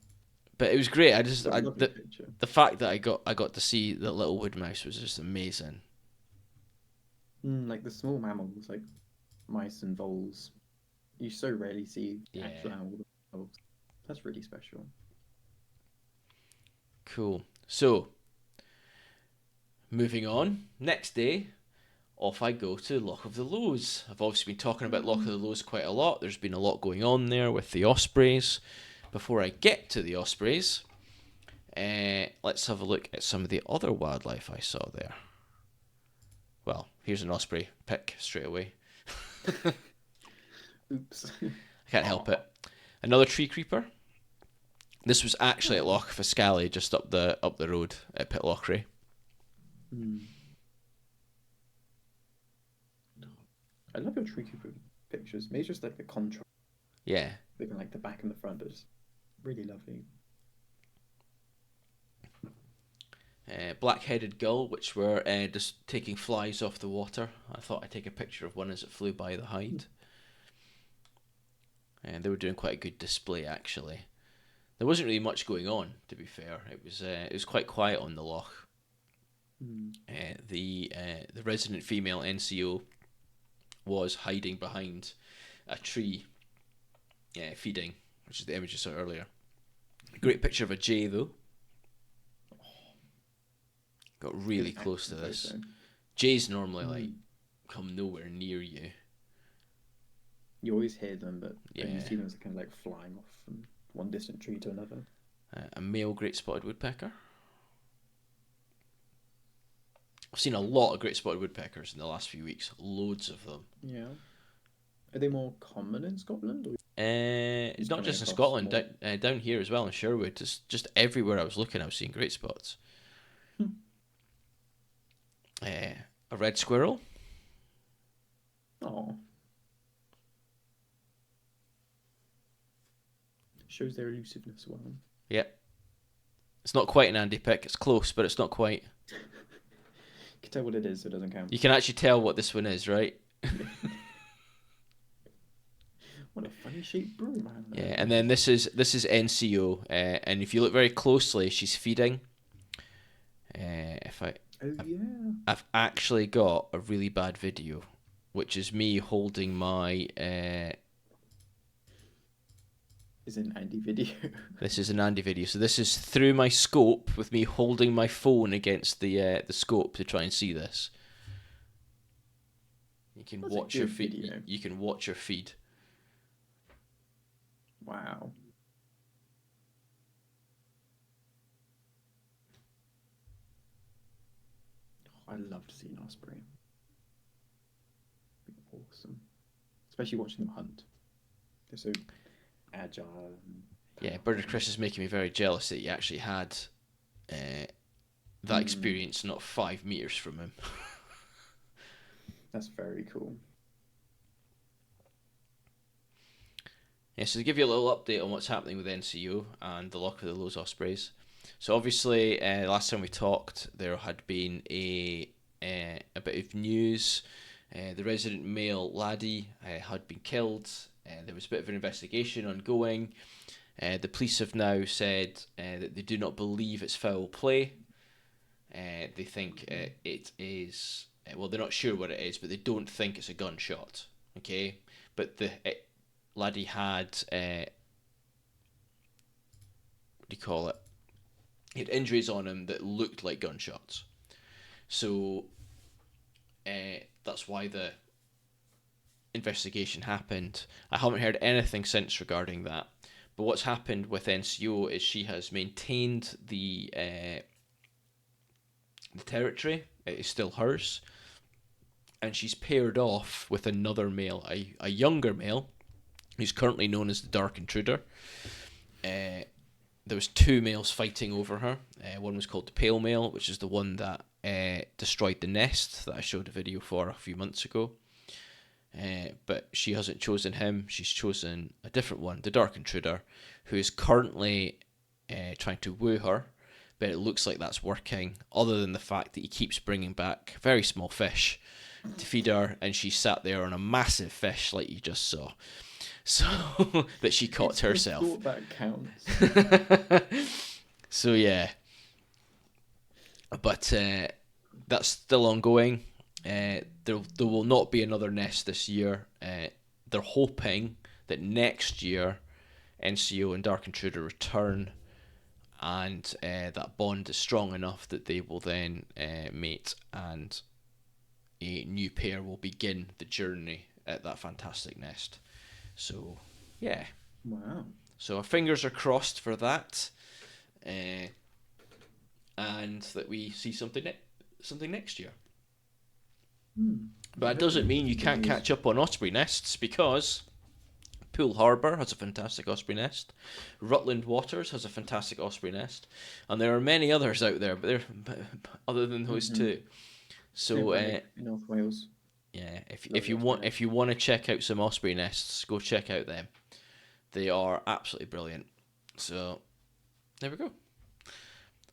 But it was great. What a lovely picture. The fact that I got to see the little wood mouse was just amazing. Like the small mammals, like mice and voles, you so rarely see Yeah. actual animals. That's really special. Cool. So, moving on. Next day, off I go to Loch of the Lowes. I've obviously been talking about Loch of the Lowes quite a lot. There's been a lot going on there with the ospreys. Before I get to the ospreys, let's have a look at some of the other wildlife I saw there. Well, here's an osprey pick straight away. Oops. I can't help it. Another tree creeper. This was actually at Loch Fiscali, just up the road at Pitlochry. I love your tree creeper pictures. Maybe just like the contrast. Yeah. Like the back and the front is really lovely. Black-headed gull, which were just taking flies off the water. I thought I'd take a picture of one as it flew by the hide. And they were doing quite a good display, actually. There wasn't really much going on, to be fair. It was quite quiet on the loch. The resident female NCO was hiding behind a tree, feeding, which is the image you saw earlier. Great picture of a jay, though. Got really close to this. Jays normally come nowhere near you. You always hear them, but then you Yeah. see them as kind of like flying off from one distant tree to another. A male great spotted woodpecker. I've seen a lot of great spotted woodpeckers in the last few weeks. Loads of them. Yeah. Are they more common in Scotland? Or It's not coming just in across Scotland, more? down here as well in Sherwood. Just everywhere I was looking, I was seeing great spots. A red squirrel. Oh. Shows their elusiveness well. Yep. It's not quite an Andy pick. It's close, but it's not quite. You can tell what it is, so it doesn't count. You can actually tell what this one is, right? What a funny shaped broom, man. Yeah, and then this is NCO, and if you look very closely, she's feeding. I've actually got a really bad video, which is me holding my. Is an Andy video. This is an Andy video, so this is through my scope with me holding my phone against the scope to try and see this. You can watch your feed. You can watch your feed. Wow. Oh, I'd love to see an osprey. It'd be awesome. Especially watching them hunt. They're so agile. Yeah, Bird Chris is making me very jealous that you actually had that experience not 5 meters from him. That's very cool. Yeah, so to give you a little update on what's happening with NCO and the Loch of the Lowes Ospreys. So obviously, last time we talked, there had been a bit of news. The resident male laddie had been killed. There was a bit of an investigation ongoing. The police have now said that they do not believe it's foul play. They think it is. Well, they're not sure what it is, but they don't think it's a gunshot. Okay, but the laddie had what do you call it? He had injuries on him that looked like gunshots. So that's why the investigation happened. I haven't heard anything since regarding that. But what's happened with NCO is she has maintained the territory. It is still hers, and she's paired off with another male, a younger male, who's currently known as the Dark Intruder. There was two males fighting over her. One was called the Pale Male, which is the one that destroyed the nest that I showed a video for a few months ago. But she hasn't chosen him. She's chosen a different one, the Dark Intruder, who is currently trying to woo her. But it looks like that's working, other than the fact that he keeps bringing back very small fish to feed her, and she sat there on a massive fish like you just saw. So that she caught It's herself. The thought that counts. So yeah, but that's still ongoing. There will not be another nest this year. They're hoping that next year NCO and Dark Intruder return, and that bond is strong enough that they will then mate, and a new pair will begin the journey at that fantastic nest. So yeah, Wow. so our fingers are crossed for that, and that we see something next year. But that doesn't mean you can't catch up on osprey nests, because Poole Harbour has a fantastic osprey nest, Rutland Waters has a fantastic osprey nest, and there are many others out there, but they're other than those two. So in North Wales. Yeah, if you want to check out some osprey nests, go check out them. They are absolutely brilliant. So there we go.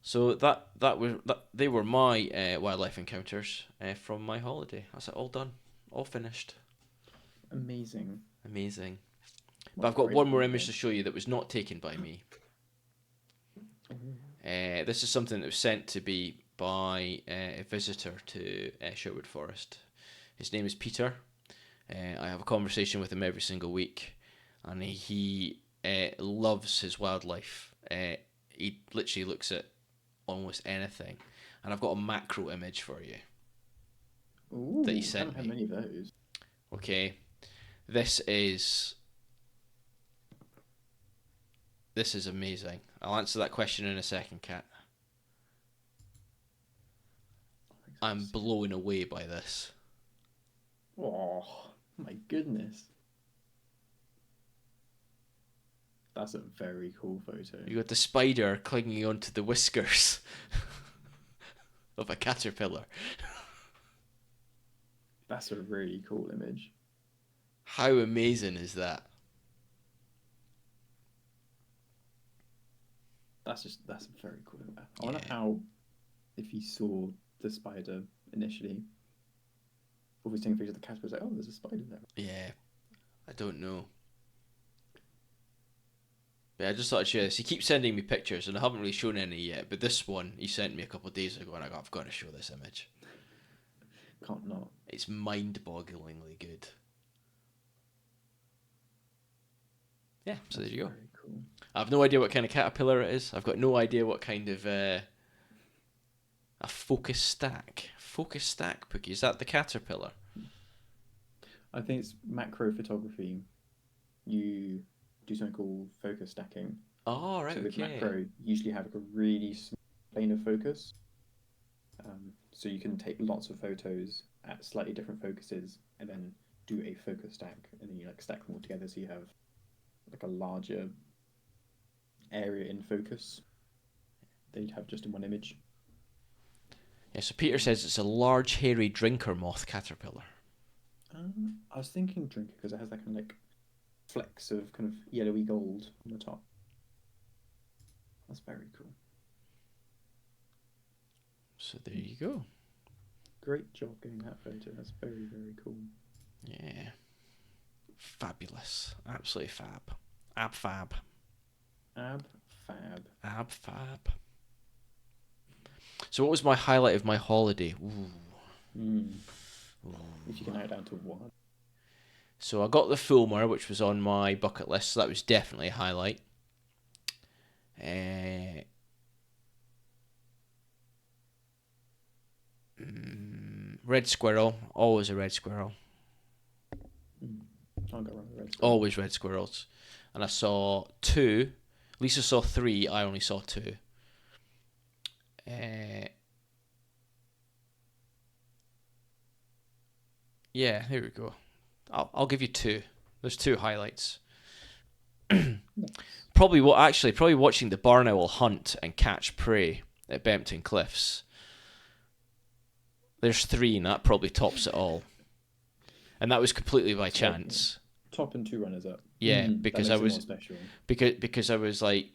So they were my wildlife encounters from my holiday. That's it, all done, all finished. Amazing. But I've got one more image to show you that was not taken by me. This is something that was sent to me by a visitor to Sherwood Forest. His name is Peter. I have a conversation with him every single week, and he loves his wildlife. He literally looks at almost anything, and I've got a macro image for you. Ooh, that he sent haven't me. Had many of those. Okay, this is amazing. I'll answer that question in a second, Kat. I'm blown away by this. Oh my goodness. That's a very cool photo. You got the spider clinging onto the whiskers of a caterpillar. That's a really cool image. How amazing is that? That's a very cool image. I wonder how, if he saw the spider initially, or if he's taking a picture of the caterpillar, like, oh, there's a spider there. Yeah, I don't know. Yeah, I just thought I'd share this. He keeps sending me pictures, and I haven't really shown any yet, but this one he sent me a couple of days ago, and I've got to show this image. Can't not. It's mind-bogglingly good. Yeah, so there you go. Very cool. I have no idea what kind of caterpillar it is. I've got no idea what kind of a focus stack. Focus stack, Pookie. Is that the caterpillar? I think it's macro photography. You do something called focus stacking. Oh, right, so with okay. macro, you usually have like a really small plane of focus. So you can take lots of photos at slightly different focuses and then do a focus stack, and then you like stack them all together so you have like a larger area in focus that you'd have just in one image. Yeah, so Peter says it's a large hairy drinker moth caterpillar. I was thinking drinker because it has that kind of like flecks of kind of yellowy gold on the top. That's very cool. So there you go. Great job getting that photo. That's very, very cool. Yeah. Fabulous. Absolutely fab. Fab. Ab fab. Ab fab. So what was my highlight of my holiday? Ooh. If you can narrow it down to one. So I got the Fulmer, which was on my bucket list, so that was definitely a highlight. Red squirrel, always a red squirrel. Can't go wrong with red squirrel. Always red squirrels. And I saw 2. Lisa saw 3, I only saw 2. Yeah, here we go. I'll give you 2. There's 2 highlights. Probably watching the barn owl hunt and catch prey at Bempton Cliffs. There's 3, and that probably tops it all. And that was completely by chance. Top and 2 runners up. Yeah, because I was more special. because I was like,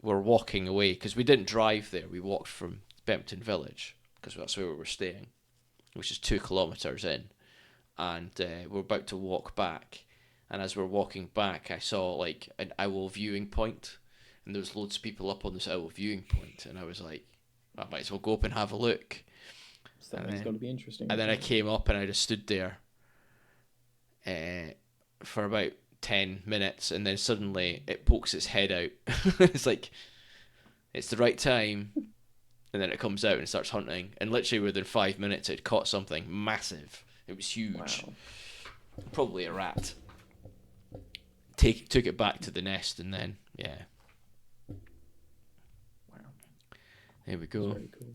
we're walking away because we didn't drive there. We walked from Bempton Village because that's where we were staying, which is 2 kilometers in, and we're about to walk back. And as we're walking back, I saw like an owl viewing point, and there was loads of people up on this owl viewing point, and I was like, I might as well go up and have a look. So it's got to be interesting. And then I came up and I just stood there for about 10 minutes, and then suddenly it pokes its head out. It's like, it's the right time, and then it comes out and starts hunting, and literally within 5 minutes it caught something massive. It was huge. Wow. Probably a rat. Took it back to the nest, and then Wow. There we go. Very cool.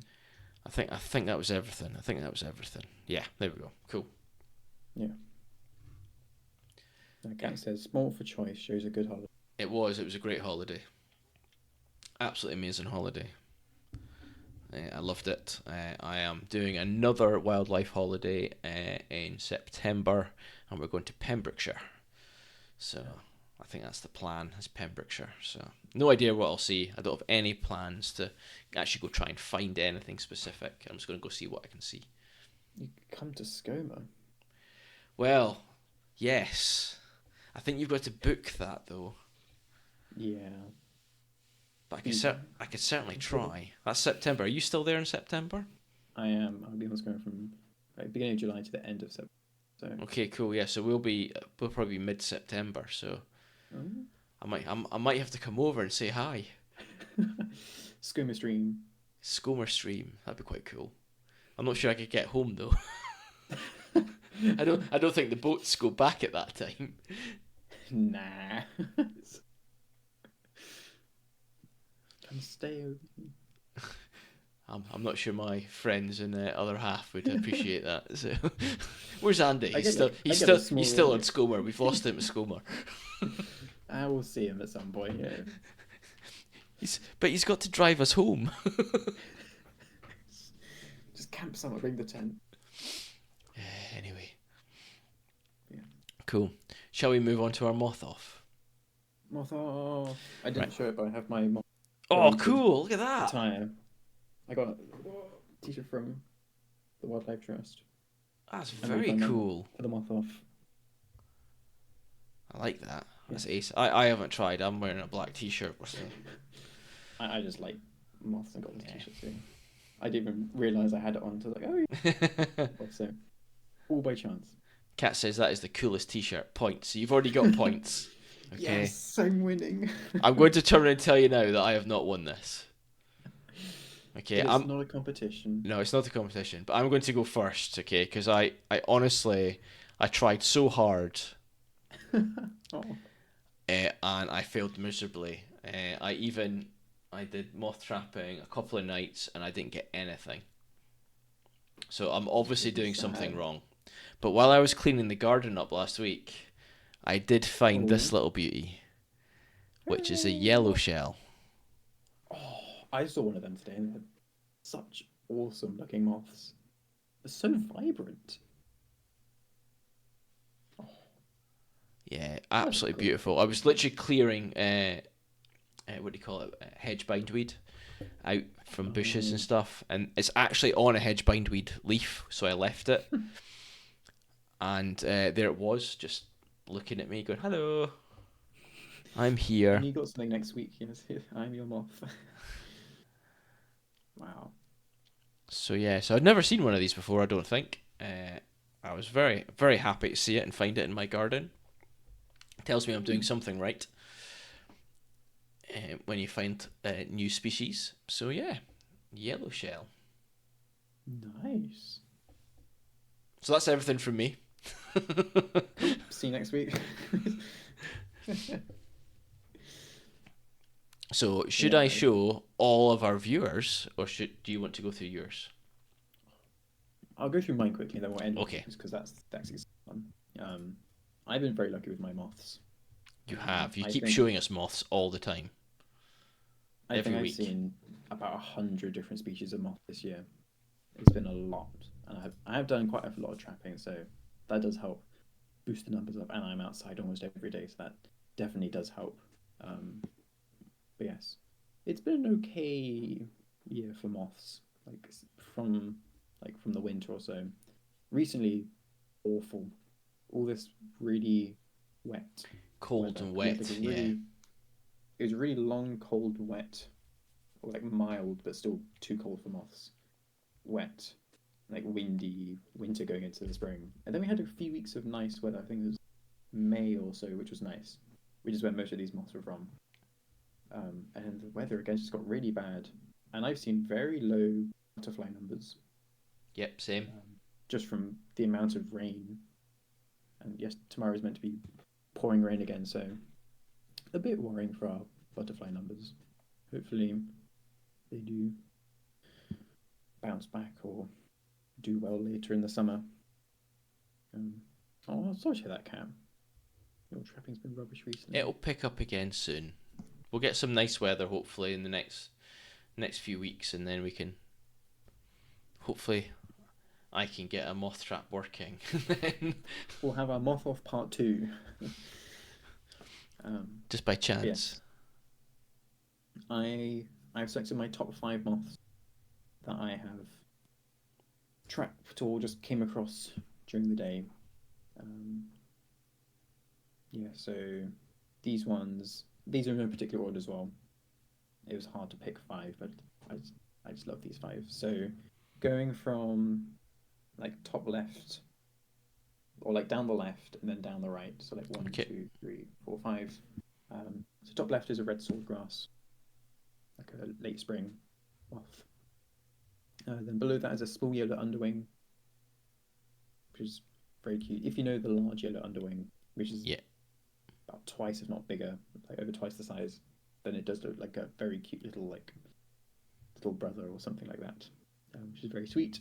I think that was everything. Yeah, there we go. Cool. Yeah. Cat says small for choice shows a good holiday. It was a great holiday. Absolutely amazing holiday. I loved it. I am doing another wildlife holiday in September, and we're going to Pembrokeshire. So I think that's the plan, is Pembrokeshire. So no idea what I'll see. I don't have any plans to actually go try and find anything specific. I'm just going to go see what I can see. You come to Skoma? Well, yes. I think you've got to book that though. Yeah. But I could certainly try. That's September. Are you still there in September? I am. I'll be on Skoma from beginning of July to the end of September. So. Okay, cool. Yeah, so we'll probably be mid-September. So I might have to come over and say hi. Skoma stream. Skomer stream. That'd be quite cool. I'm not sure I could get home though. I don't think the boats go back at that time. Nah. Come stay over. I'm not sure my friends in the other half would appreciate that. So, where's Andy? He's still on Skomer. We've lost him at Skomer. I will see him at some point. Yeah. He's got to drive us home. Just camp somewhere. Bring the tent. Anyway. Yeah. Cool. Shall we move on to our moth off? Moth off. I didn't show it, but I have my moth. Oh, cool! Look at that. Attire. I got a t-shirt from the Wildlife Trust. That's very cool. For the moth off. I like that. That's ace. I haven't tried. I'm wearing a black t-shirt. I just like moths and got this t-shirt too. I didn't even realise I had it on. So I was like, oh, yeah. So, all by chance. Kat says that is the coolest t-shirt. Points. So you've already got points. Okay. Yes, I'm winning. I'm going to turn around and tell you now that I have not won this. Okay, it's not a competition. No, it's not a competition. But I'm going to go first, okay? Because I honestly, I tried so hard, Oh. and I failed miserably. I did moth trapping a couple of nights, and I didn't get anything. So I'm obviously doing something wrong. But while I was cleaning the garden up last week, I did find this little beauty, which is a yellow shell. Oh, I saw one of them today, and they're such awesome looking moths. They're so vibrant. Oh. Yeah, absolutely beautiful. I was literally clearing, what do you call it, hedge bindweed out from bushes and stuff, and it's actually on a hedge bindweed leaf, so I left it. And there it was, just looking at me, going, hello. I'm And here. you got something next week. Yes, I'm your moth. Wow. So yeah, so I'd never seen one of these before. I don't think. I was very very happy to see it and find it in my garden. It tells me I'm doing Hmm. something right when you find new species. So yeah, yellow shell. Nice. So that's everything from me. Cool. See you next week. So should Yeah, I show all of our viewers, or do you want to go through yours? I'll go through mine quickly, then we'll end with Okay, yours because that's fun. Um, I've been very lucky with my moths. you have. You I keep think showing us moths all the time, I every think I've week. seen about 100 different species of moth this year. It's been a lot, and I have done quite a lot of trapping, so that does help boost the numbers up. And I'm outside almost every day, so that definitely does help. Um, but yes, it's been an okay year for moths. From from the winter or so. Recently, awful. All this really wet Cold weather. and We had wet, yeah. it was really long, cold, wet, or like mild, but still too cold for moths. Wet, like windy winter going into the spring. And then we had a few weeks of nice weather. I think it was May or so, which was nice, which is where most of these moths were from. And the weather again just got really bad. And I've seen very low butterfly numbers Yep, same. just from the amount of rain. And yes, tomorrow is meant to be pouring rain again, so a bit worrying for our butterfly numbers. Hopefully, they do bounce back or do well later in the summer. Um, oh, sorry to hear that, Cam. Your trapping's been rubbish recently. It'll pick up again soon. We'll get some nice weather hopefully in the next few weeks, and then we can hopefully I can get a moth trap working. We'll have our moth off part two. Just by Yes, chance. I've selected my top five moths that I have trapped or just came across during the day. Um, yeah, so these are in no particular order as well. It was hard to pick five, but I just, I just love these five. So going from like top left or like down the left and then down the right. So like one, Okay. two, three, four, five. So top left is a red swordgrass, like a late spring moth. Then below that is a small yellow underwing, which is very cute. If you know the large yellow underwing, which is Yeah. about twice, if not bigger, like over twice the size, then it does look like a very cute little brother or something like that, which is very sweet.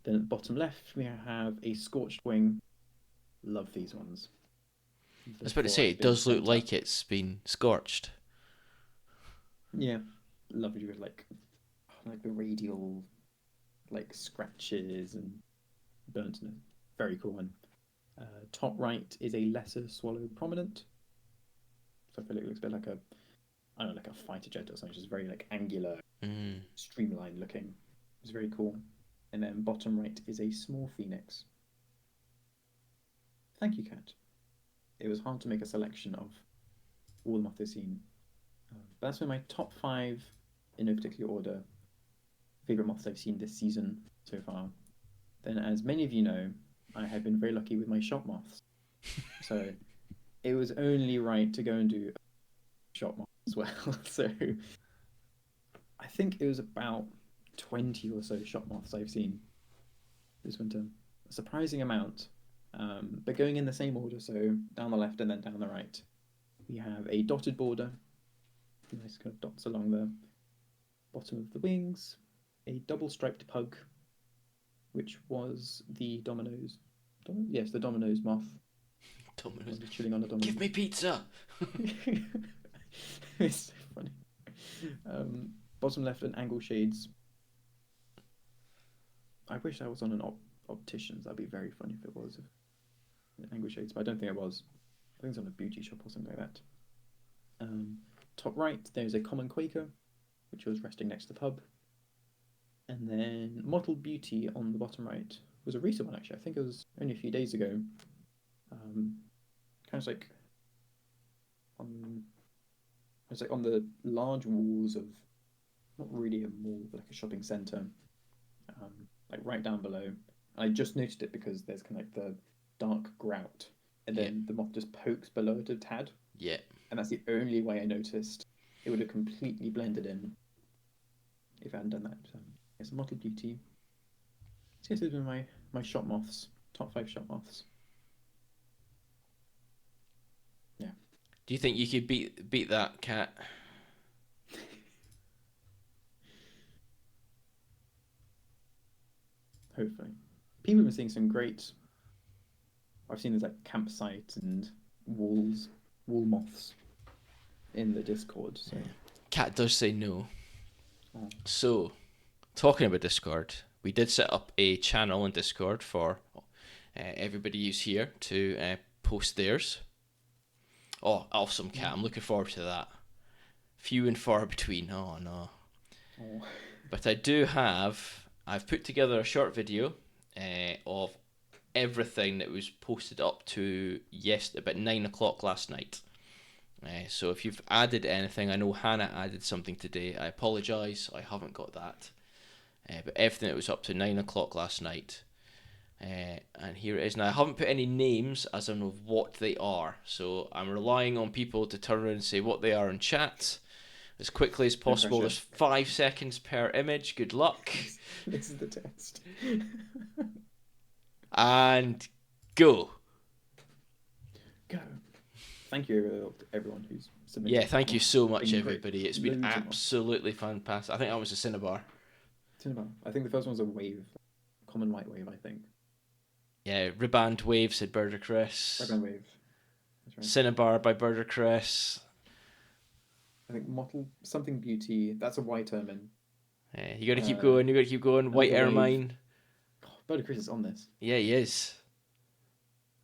Then at the bottom left we have a scorched wing. Love these ones. I The was about to say thorax it being does look sent up. like it's been scorched. Yeah, lovely with like the radial like scratches and burntness. Very cool one. Top right is a lesser swallow prominent. So I feel like it looks a bit like a I don't know like a fighter jet or something. It's just very like angular, Mm. streamlined looking. It's very cool. And then bottom right is a small phoenix. Thank you, Cat. It was hard to make a selection of all the moths I've seen. But that's been my top five, in no particular order, favorite moths I've seen this season so far. Then, as many of you know, I have been very lucky with my shop moths. So it was only right to go and do a shop moth as well. So I think it was about 20 or so shop moths I've seen this winter. A surprising amount. But going in the same order, so down the left and then down the right, we have a dotted border, nice kind of dots along the bottom of the wings, a double striped pug, which was the Domino's. Yes, the Domino's moth. Domino's. One just chilling on a Give Domino's. me pizza. It's so funny. Bottom left, an angle shades. I wish I was on an optician's. That'd be very funny if it was angle shades, but I don't think it was. I think it's on a beauty shop or something like that. Um, Top right, there's a common Quaker, which was resting next to the pub. And then Mottled Beauty on the bottom right was a recent one, actually. I think it was only a few days ago. Kind of like on it's like on the large walls of not really a mall, but like a shopping centre, um, like right down below. And I just noticed it because there's kind of like the dark grout, and Yeah, then the moth just pokes below it a tad, yeah. and that's the only way I noticed. It would have completely blended in if I hadn't done that. It's a mottled beauty. So yes, these are my shop moths, top 5 shop moths. Yeah, Do you think you could beat that cat? hopefully. People have been seeing some great. I've seen there's like campsites and walls, wall moths in the Discord. So, Cat does say no. oh, So, talking about Discord, we did set up a channel in Discord for everybody who's here to post theirs. Oh, awesome, Cat! I'm looking forward to that. Few and far between. Oh no. oh. But I do have. I've put together a short video of everything that was posted up to about 9 o'clock last night. So if you've added anything, I know Hannah added something today. I apologise, I haven't got that. But everything that was up to 9 o'clock last night. And here it is. Now I haven't put any names as in of what they are, so I'm relying on people to turn around and say what they are in chat as quickly as No possible. pressure. There's 5 seconds per image. Good luck. This is the test. And go. Go. Thank you everyone who's submitted. Yeah, thank you so much, Been great. everybody. It's been Loads of them. absolutely fantastic. I think that was a Cinnabar. Cinnabar. I think the first one's a wave, common white wave. I think. Yeah, Riband Wave said Burger Chris. Riband wave. That's right. Cinnabar by Burger Chris. I think mottled something beauty. That's a white ermine. You got to keep going. You got to keep going. White Another wave. Ermine. Oh, Bird Chris is on this. Yeah, he is.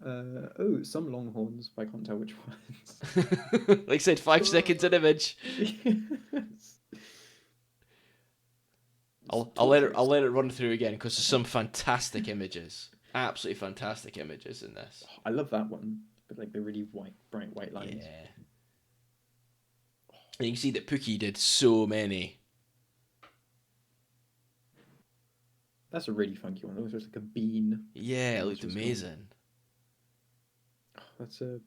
Oh, some longhorns, but I can't tell which ones. Like I said, 5 seconds an image. Yes. I'll let it run through again because there's some fantastic images. Absolutely fantastic images in this. I love that one, but like the really bright white lines. Yeah. And you can see that Pookie did so many. That's a really funky one. That was just like a bean. Yeah, it looked amazing. That's a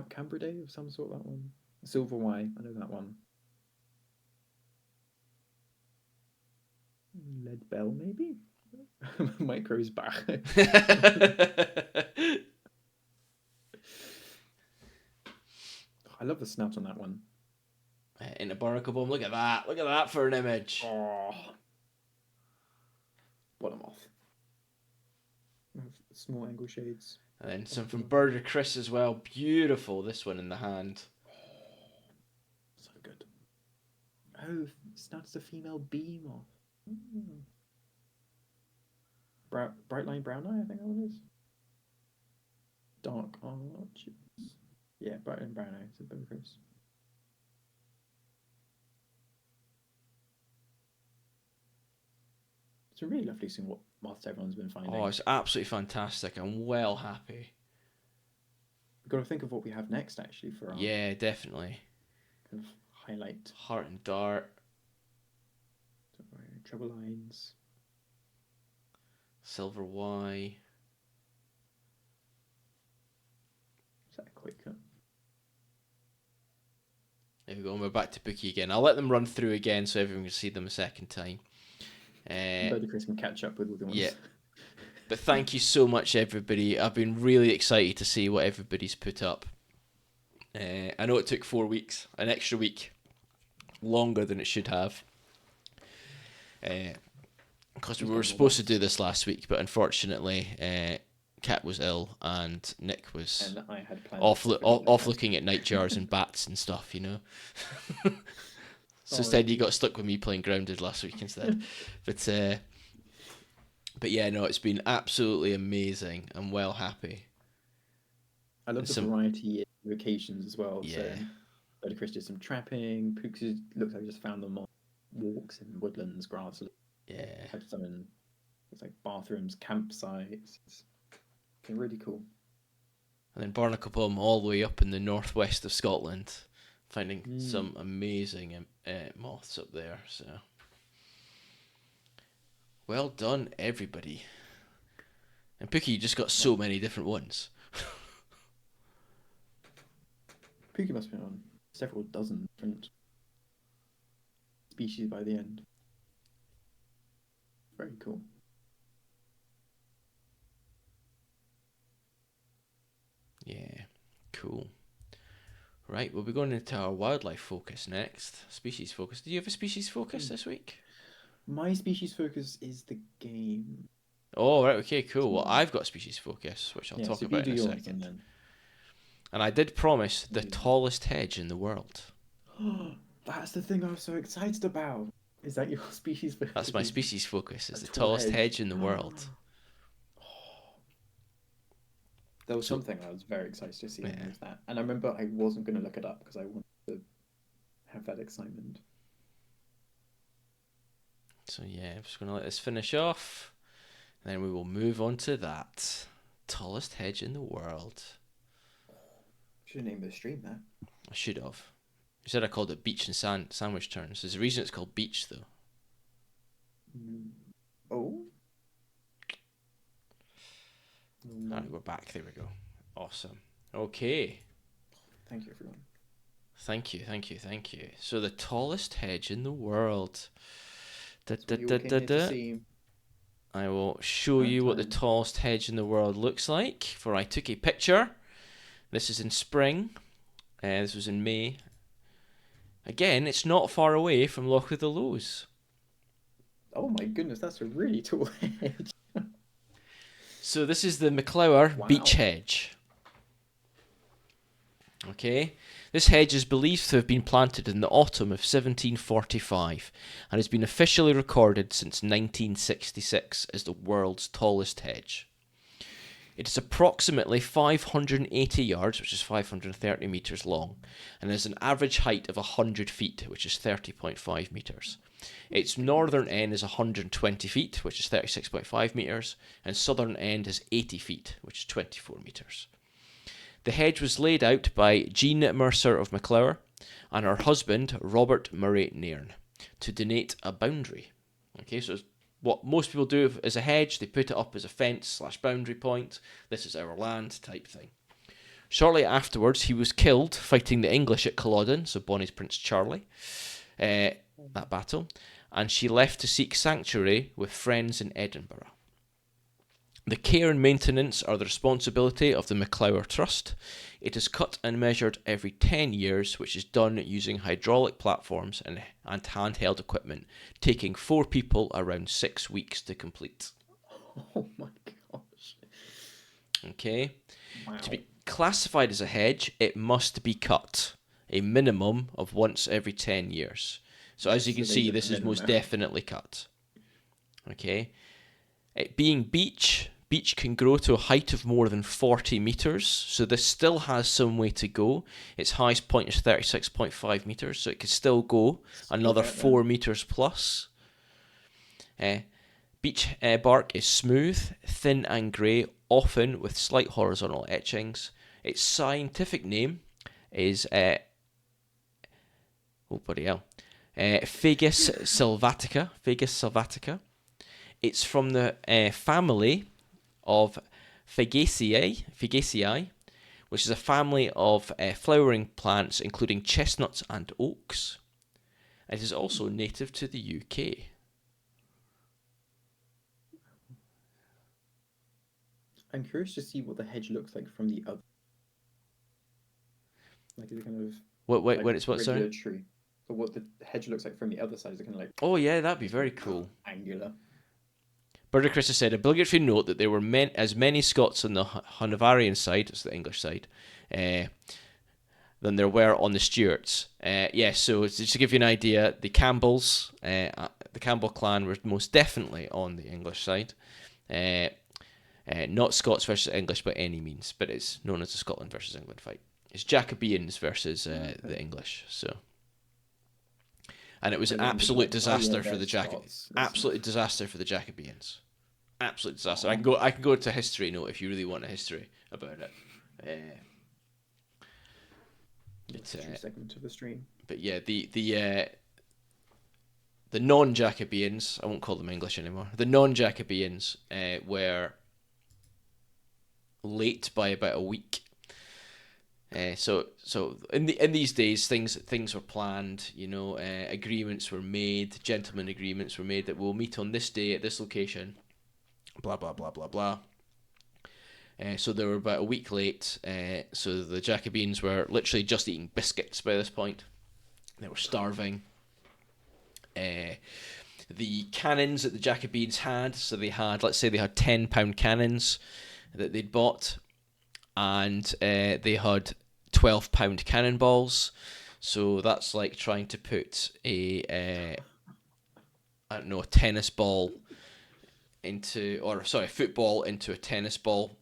Canberra Day of some sort. That one. Silver Y. I know that one. Lead Bell, maybe. Micro's back. I love the snout on that one. In a barnacle bomb. Look at that. Look at that for an image. Oh, what a moth. Small angle shades. And then some from Burger Chris as well. Beautiful, this one in the hand. So good. Oh, snout's a female bee moth. Bright line brown eye, I think that one is. Dark arches. Yeah, bright line brown eye. It's a Burger Chris. It's been really lovely seeing what moths everyone's been finding. Oh, it's absolutely fantastic. I'm well happy. We've got to think of what we have next, actually, for our Yeah, definitely. kind of highlight. Heart and Dart. Treble lines. Silver Y. Is that a quick cut? There we go. And we're back to Bookie again. I'll let them run through again so everyone can see them a second time. Bird Chris can catch up with all the ones. Yeah. But thank you so much, everybody. I've been really excited to see what everybody's put up. I know it took 4 weeks, an extra week, longer than it should have. Because we were supposed to do this last week, but unfortunately, Kat was ill and Nick was And I had plans off looking at nightjars and bats and stuff, you know. So instead, you got stuck with me playing Grounded last week instead. But yeah, no, it's been absolutely amazing. I'm well happy. I love the variety in locations as well. Yeah. So, Bird Chris did some trapping. Pooks looks like he just found them on walks in woodlands, grass. Yeah. Had some in it's like bathrooms, campsites. It's been really cool. And then barnacle bum all the way up in the northwest of Scotland, finding Mm. some amazing moths up there. So well done, everybody. And Pookie, you just got so many different ones. Pookie must have been on several dozen different species by the end. Very cool. Yeah, cool. Right, we'll be going into our wildlife focus next. Species focus. Do you have a species focus this week? My species focus is the game. Oh, right, okay, It's cool. Well, mine. I've got species focus, which I'll Yeah, talk so if you about do in a yours and second. then And I did promise I'll the do tallest hedge in the world. mine. That's the thing I was so excited about. Is that your species That's focus my is species focus, a is the tall tallest hedge? hedge in the world. There was So, something I was very excited to see, and it yeah. was that. And I remember I wasn't going to look it up because I wanted to have that excitement. So, yeah, I'm just going to let this finish off. And then we will move on to that. Tallest hedge in the world. Should have named the stream that. I should have. You said I called it Beech and Sandwich Terns. There's a reason it's called Beech, though. Mm. Oh? Oh no. Alright, we're back. There we go. Awesome. Okay. Thank you, everyone. Thank you, thank you, thank you. So the tallest hedge in the world. Da, That's da, what you da, all da, came here to da. see. I will show Prime you what the time. tallest hedge in the world looks like. For I took a picture. This is in spring. This was in May. Again, it's not far away from Loch of the Lows. Oh my goodness, that's a really tall hedge. So this is the MacLeod Wow. beech hedge. Okay, this hedge is believed to have been planted in the autumn of 1745 and has been officially recorded since 1966 as the world's tallest hedge. It is approximately 580 yards, which is 530 metres long, and has an average height of 100 feet, which is 30.5 metres. Its northern end is 120 feet, which is 36.5 metres, and southern end is 80 feet, which is 24 metres. The hedge was laid out by Jean Mercer of MacLeod and her husband, Robert Murray Nairn, to donate a boundary. Okay, so what most people do is a hedge, they put it up as a fence/boundary point. This is our land type thing. Shortly afterwards, he was killed fighting the English at Culloden, so Bonnie's Prince Charlie, that battle, and she left to seek sanctuary with friends in Edinburgh. The care and maintenance are the responsibility of the MacLeod Trust. It is cut and measured every 10 years, which is done using hydraulic platforms and handheld equipment, taking 4 people around 6 weeks to complete. Oh my gosh. Okay. Wow. To be classified as a hedge, it must be cut a minimum of once every 10 years. So as you can see, this is most definitely cut. Okay. It being beech can grow to a height of more than 40 metres, so this still has some way to go. Its highest point is 36.5 metres, so it could still go another 4 metres plus. Beech bark is smooth, thin and grey, often with slight horizontal etchings. Its scientific name is Fagus sylvatica. It's from the family of Fagaceae, which is a family of flowering plants including chestnuts and oaks. It is also native to the UK. I'm curious to see what the hedge looks like from the other. Like, is it kind of When it's what, sorry? regular tree? Or what the hedge looks like from the other side? Is it kind of like Oh yeah, that'd be very cool. Angular. Bird Chris has said, obligatory note that there were as many Scots on the Hanoverian side, it's the English side, than there were on the Stuarts. So just to give you an idea, the Campbells, the Campbell clan were most definitely on the English side. Not Scots versus English by any means, but it's known as the Scotland versus England fight. It's Jacobeans versus the English, so... And it was an absolute disaster for the Jacobeans. Absolute disaster for the Jacobeans. Absolute disaster. I can go to history note if you really want a history about it. Uh, It's a true segment of the stream. But yeah, the non-Jacobeans, I won't call them English anymore. The non-Jacobeans were late by about a week. So in these days, things were planned. Agreements were made, gentlemen agreements were made that we'll meet on this day at this location. Blah blah blah blah blah. So they were about a week late. So the Jacobeans were literally just eating biscuits by this point. They were starving. The cannons that the Jacobeans had, so let's say they had £10 cannons that they'd bought, and they had £12 cannonballs. So that's like trying to put a tennis ball football into a tennis ball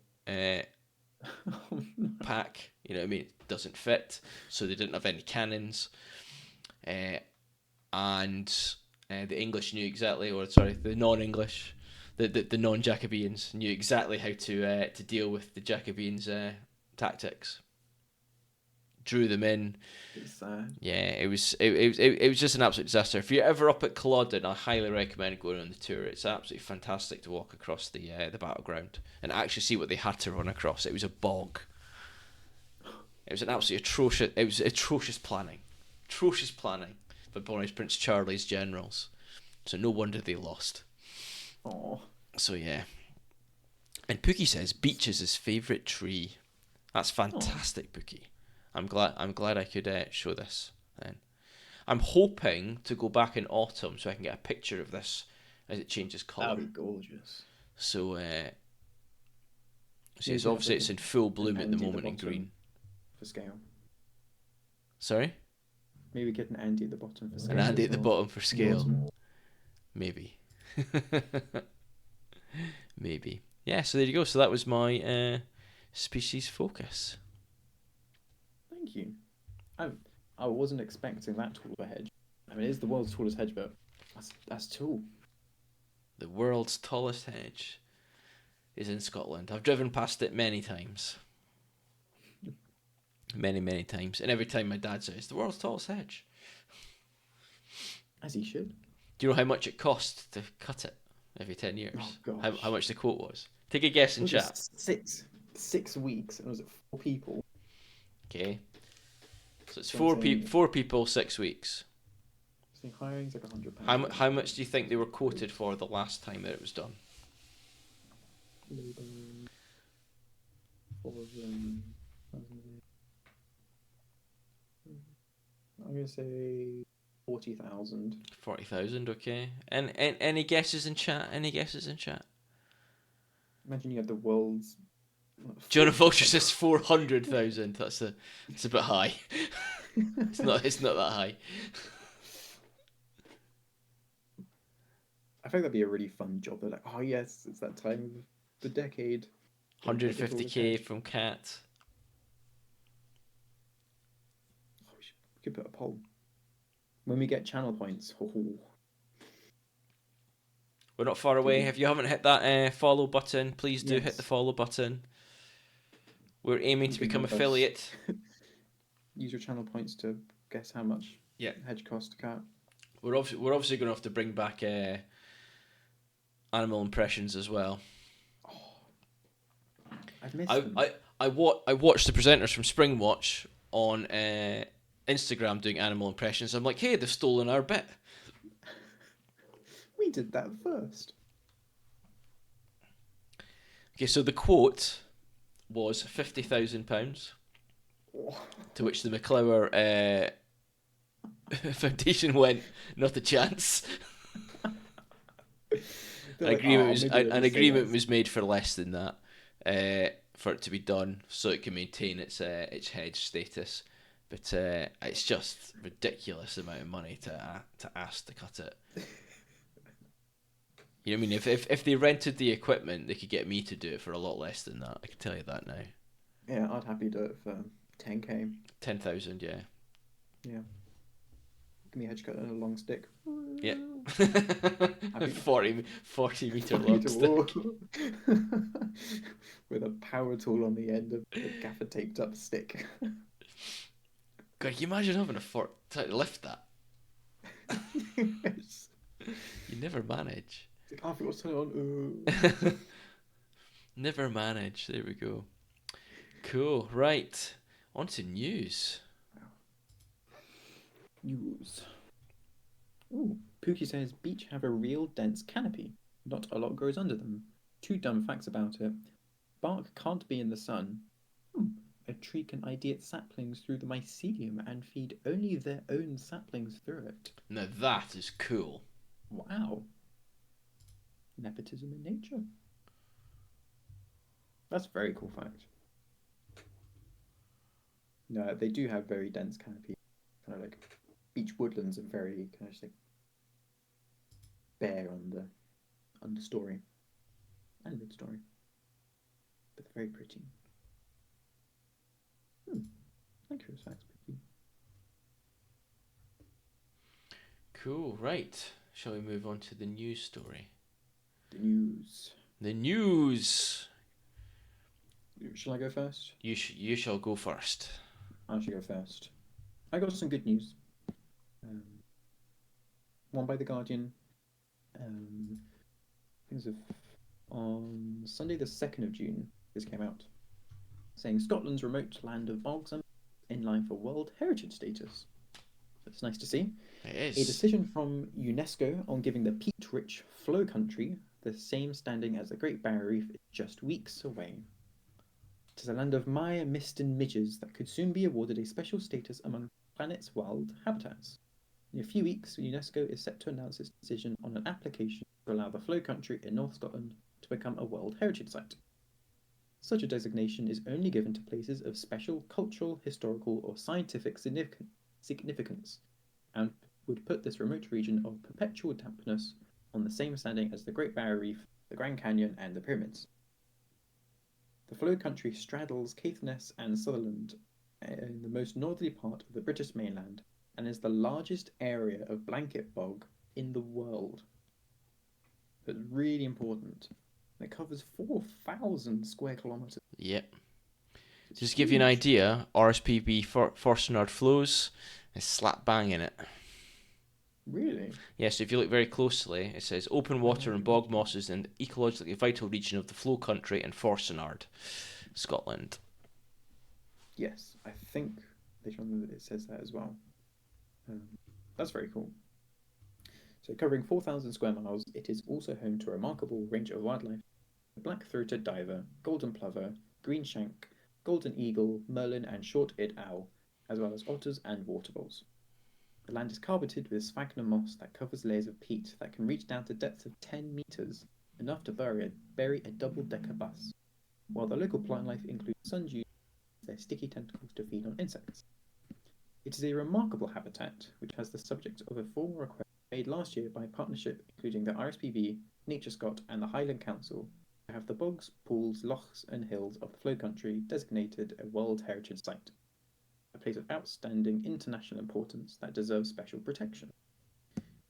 pack. You know what I mean? It doesn't fit, so they didn't have any cannons. And the English knew exactly, the non-English, the non-Jacobeans knew exactly how to deal with the Jacobeans' tactics. Drew them in. It's sad. Yeah, it was just an absolute disaster. If you're ever up at Culloden, I highly recommend going on the tour. It's absolutely fantastic to walk across the battleground and actually see what they had to run across. It was a bog. It was an absolutely atrocious. It was atrocious planning by Boris Prince Charlie's generals. So no wonder they lost. Oh. So yeah. And Pookie says Beech is his favourite tree. That's fantastic, Pookie. I'm glad I could show this then. I'm hoping to go back in autumn so I can get a picture of this as it changes colour. That'd be gorgeous. So it's obviously it's in full bloom at the moment in green. For scale. Sorry? Maybe get an Andy at the bottom for scale. An Andy at the bottom for scale. Maybe. Maybe. Yeah, so there you go. So that was my species focus. Thank you. I wasn't expecting that tall of a hedge. I mean, it is the world's tallest hedge, but that's tall. The world's tallest hedge is in Scotland. I've driven past it many times. Many times. And every time my dad says, the world's tallest hedge. As he should. Do you know how much it costs to cut it every 10 years? Oh, gosh. How much the quote was? Take a guess in chat. 6 weeks, and was it 4 people? Okay. So it's four people, 6 weeks. So hiring's like £100. How much do you think they were quoted for the last time that it was done? Labour, 4 of them. I'm gonna say 40,000. 40,000, okay. And any guesses in chat? Imagine you had the world's. Jonah Vulture says 400,000. That's a bit high. It's not that high. I think that'd be a really fun job. They're like, oh yes, it's that time of the decade. 150k from Cat. Oh, we could put a poll. When we get channel points. We're not far away. If you haven't hit that follow button, please do hit the follow button. We're aiming to become affiliate. Use your channel points to guess how much hedge costs to cut. We're obviously going to have to bring back animal impressions as well. Oh, I've missed them. I watched the presenters from Springwatch on Instagram doing animal impressions. I'm like, hey, they've stolen our bit. We did that first. Okay, so the quote was £50,000, to which the McClower Foundation went, not a chance. An agreement was made for less than that, for it to be done, so it can maintain its hedge status. But it's just ridiculous amount of money to ask to cut it. You know what I mean? If they rented the equipment, they could get me to do it for a lot less than that. I can tell you that now. Yeah, I'd happily do it for 10k. 10,000, yeah. Yeah. Give me a hedge cut and a long stick. Yeah. I think 40 meter 40 long meter wall stick. with a power tool on the end of the gaffer taped up stick. God, can you imagine having trying to lift that? Yes. You never manage. It's like, I forgot to turn it on. Never manage. There we go. Cool. Right. On to news. News. Ooh, Pookie says beech have a real dense canopy. Not a lot grows under them. Two dumb facts about it. Bark can't be in the sun. Hmm. A tree can ideate saplings through the mycelium and feed only their own saplings through it. Now that is cool. Wow. Nepotism in nature. That's a very cool fact. No, they do have very dense canopy. Kind of like beech woodlands are very kind of just like bare on the understory and midstory, but they're very pretty. Hmm. Thank you for those facts, Pookie. Cool. Right. Shall we move on to the news story? The news. The news. Shall I go first? You shall go first. I should go first. I got some good news. Um, one by The Guardian. Things of on Sunday the 2nd of June, this came out, saying Scotland's remote land of bogs and in line for World Heritage status. That's nice to see. It A is. decision from UNESCO on giving the peat-rich flow country the same standing as the Great Barrier Reef is just weeks away. It is a land of mire, mist and midges that could soon be awarded a special status among the planet's wild habitats. In a few weeks, UNESCO is set to announce its decision on an application to allow the flow country in North Scotland to become a World Heritage Site. Such a designation is only given to places of special cultural, historical, or scientific significance, and would put this remote region of perpetual dampness on the same standing as the Great Barrier Reef, the Grand Canyon, and the Pyramids. The flow country straddles Caithness and Sutherland in the most northerly part of the British mainland and is the largest area of blanket bog in the world. That's really important. It covers 4,000 square kilometres. Yep. It's Just to give you an huge. idea, RSPB Forsternard flows is slap bang in it. Really? Yeah, so if you look very closely, it says open water and bog mosses in the ecologically vital region of the flow country in Forsternard, Scotland. Yes, I think later on it says that as well. Um, that's very cool. So, covering 4,000 square miles, it is also home to a remarkable range of wildlife: the black-throated diver, golden plover, green shank, golden eagle, merlin, and short-eared owl, as well as otters and water voles. The land is carpeted with sphagnum moss that covers layers of peat that can reach down to depths of 10 meters, enough to bury a double-decker bus, while the local plant life includes sundew with their sticky tentacles to feed on insects. It is a remarkable habitat, which has the subject of a formal request made last year by a partnership including the RSPB, Nature Scot, and the Highland Council to have the bogs, pools, lochs, and hills of the flow country designated a World Heritage Site, a place of outstanding international importance that deserves special protection.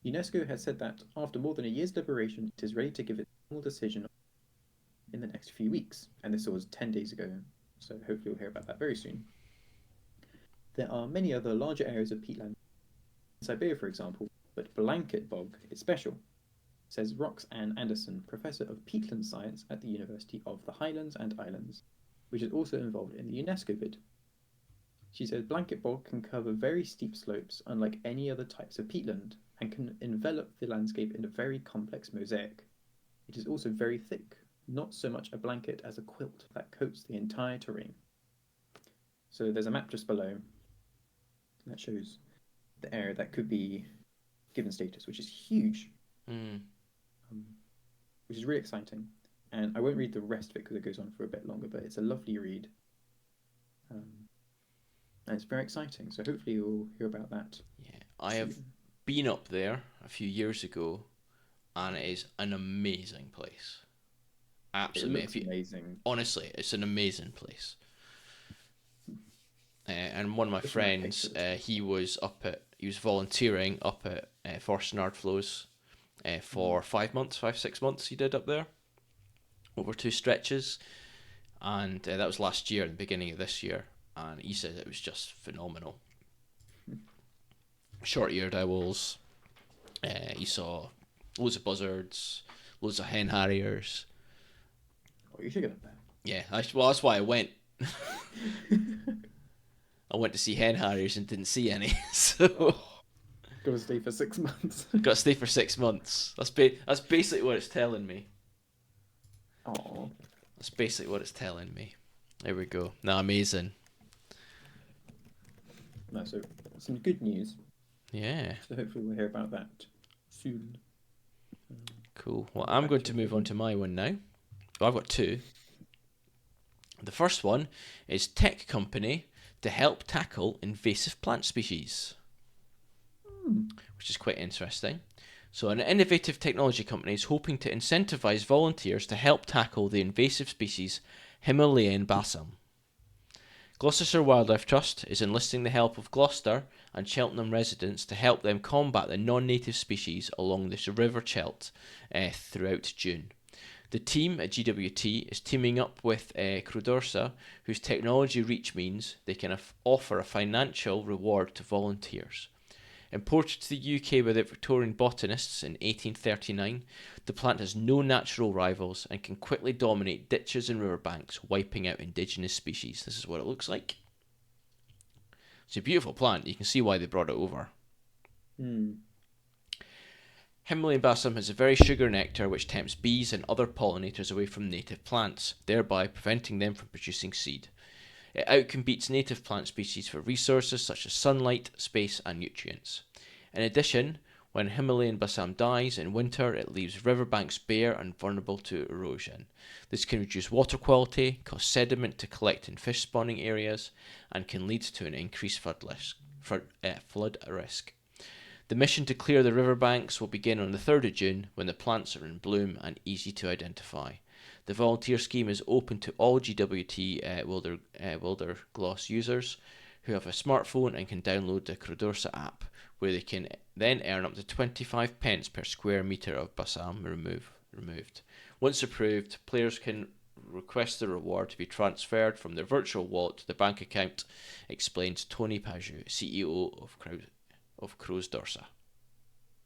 UNESCO has said that after more than a year's deliberation, it is ready to give its formal decision in the next few weeks, and this was 10 days ago, so hopefully we'll hear about that very soon. There are many other larger areas of peatland in Siberia, for example, but blanket bog is special, says Roxanne Anderson, professor of peatland science at the University of the Highlands and Islands, which is also involved in the UNESCO bid. She says blanket bog can cover very steep slopes, unlike any other types of peatland, and can envelop the landscape in a very complex mosaic. It is also very thick, not so much a blanket as a quilt that coats the entire terrain. So there's a map just below that shows the area that could be given status, which is huge, Mm. which is really exciting. And I won't read the rest of it because it goes on for a bit longer, but it's a lovely read. And it's very exciting. So hopefully you'll hear about that. Yeah, I have been up there a few years ago, and it is an amazing place. Absolutely, it looks amazing. honestly, it's an amazing place. And one of my Looking at friends, pictures. he was volunteering up at Forsternard Flows, for 5, 6 months he did up there over 2 stretches. And that was last year, the beginning of this year. And he said it was just phenomenal. Short-eared owls. He saw loads of buzzards, loads of hen harriers. Oh, you should get up there. Yeah, well, that's why I went. I went to see hen harriers and didn't see any. So Got to stay for 6 months. got to stay for 6 months. That's basically what it's telling me. Oh. That's basically what it's telling me. There we go. Now, amazing. No, so some good news. Yeah. So hopefully we'll hear about that soon. Cool. Well, I'm going to move on to my one now. Well, I've got two. The first one is tech company to help tackle invasive plant species, which is quite interesting. So an innovative technology company is hoping to incentivize volunteers to help tackle the invasive species Himalayan balsam. Gloucestershire Wildlife Trust is enlisting the help of Gloucester and Cheltenham residents to help them combat the non-native species along this river Chelt throughout June. The team at GWT is teaming up with Crudursa, whose technology reach means they can offer a financial reward to volunteers. Imported to the UK by the Victorian botanists in 1839, the plant has no natural rivals and can quickly dominate ditches and riverbanks, wiping out indigenous species. This is what it looks like. It's a beautiful plant. You can see why they brought it over. Himalayan balsam has a very sugar nectar which tempts bees and other pollinators away from native plants, thereby preventing them from producing seed. It outcompetes native plant species for resources such as sunlight, space, and nutrients. In addition, when Himalayan balsam dies in winter, it leaves riverbanks bare and vulnerable to erosion. This can reduce water quality, cause sediment to collect in fish spawning areas, and can lead to an increased flood risk. The mission to clear the riverbanks will begin on the 3rd of June when the plants are in bloom and easy to identify. The volunteer scheme is open to all GWT Wilder Gloss users who have a smartphone and can download the Crudursa app, where they can then earn up to 25 pence per square metre of balsam removed. Once approved, players can request the reward to be transferred from their virtual wallet to the bank account, explains Tony Paju, CEO of Crudursa.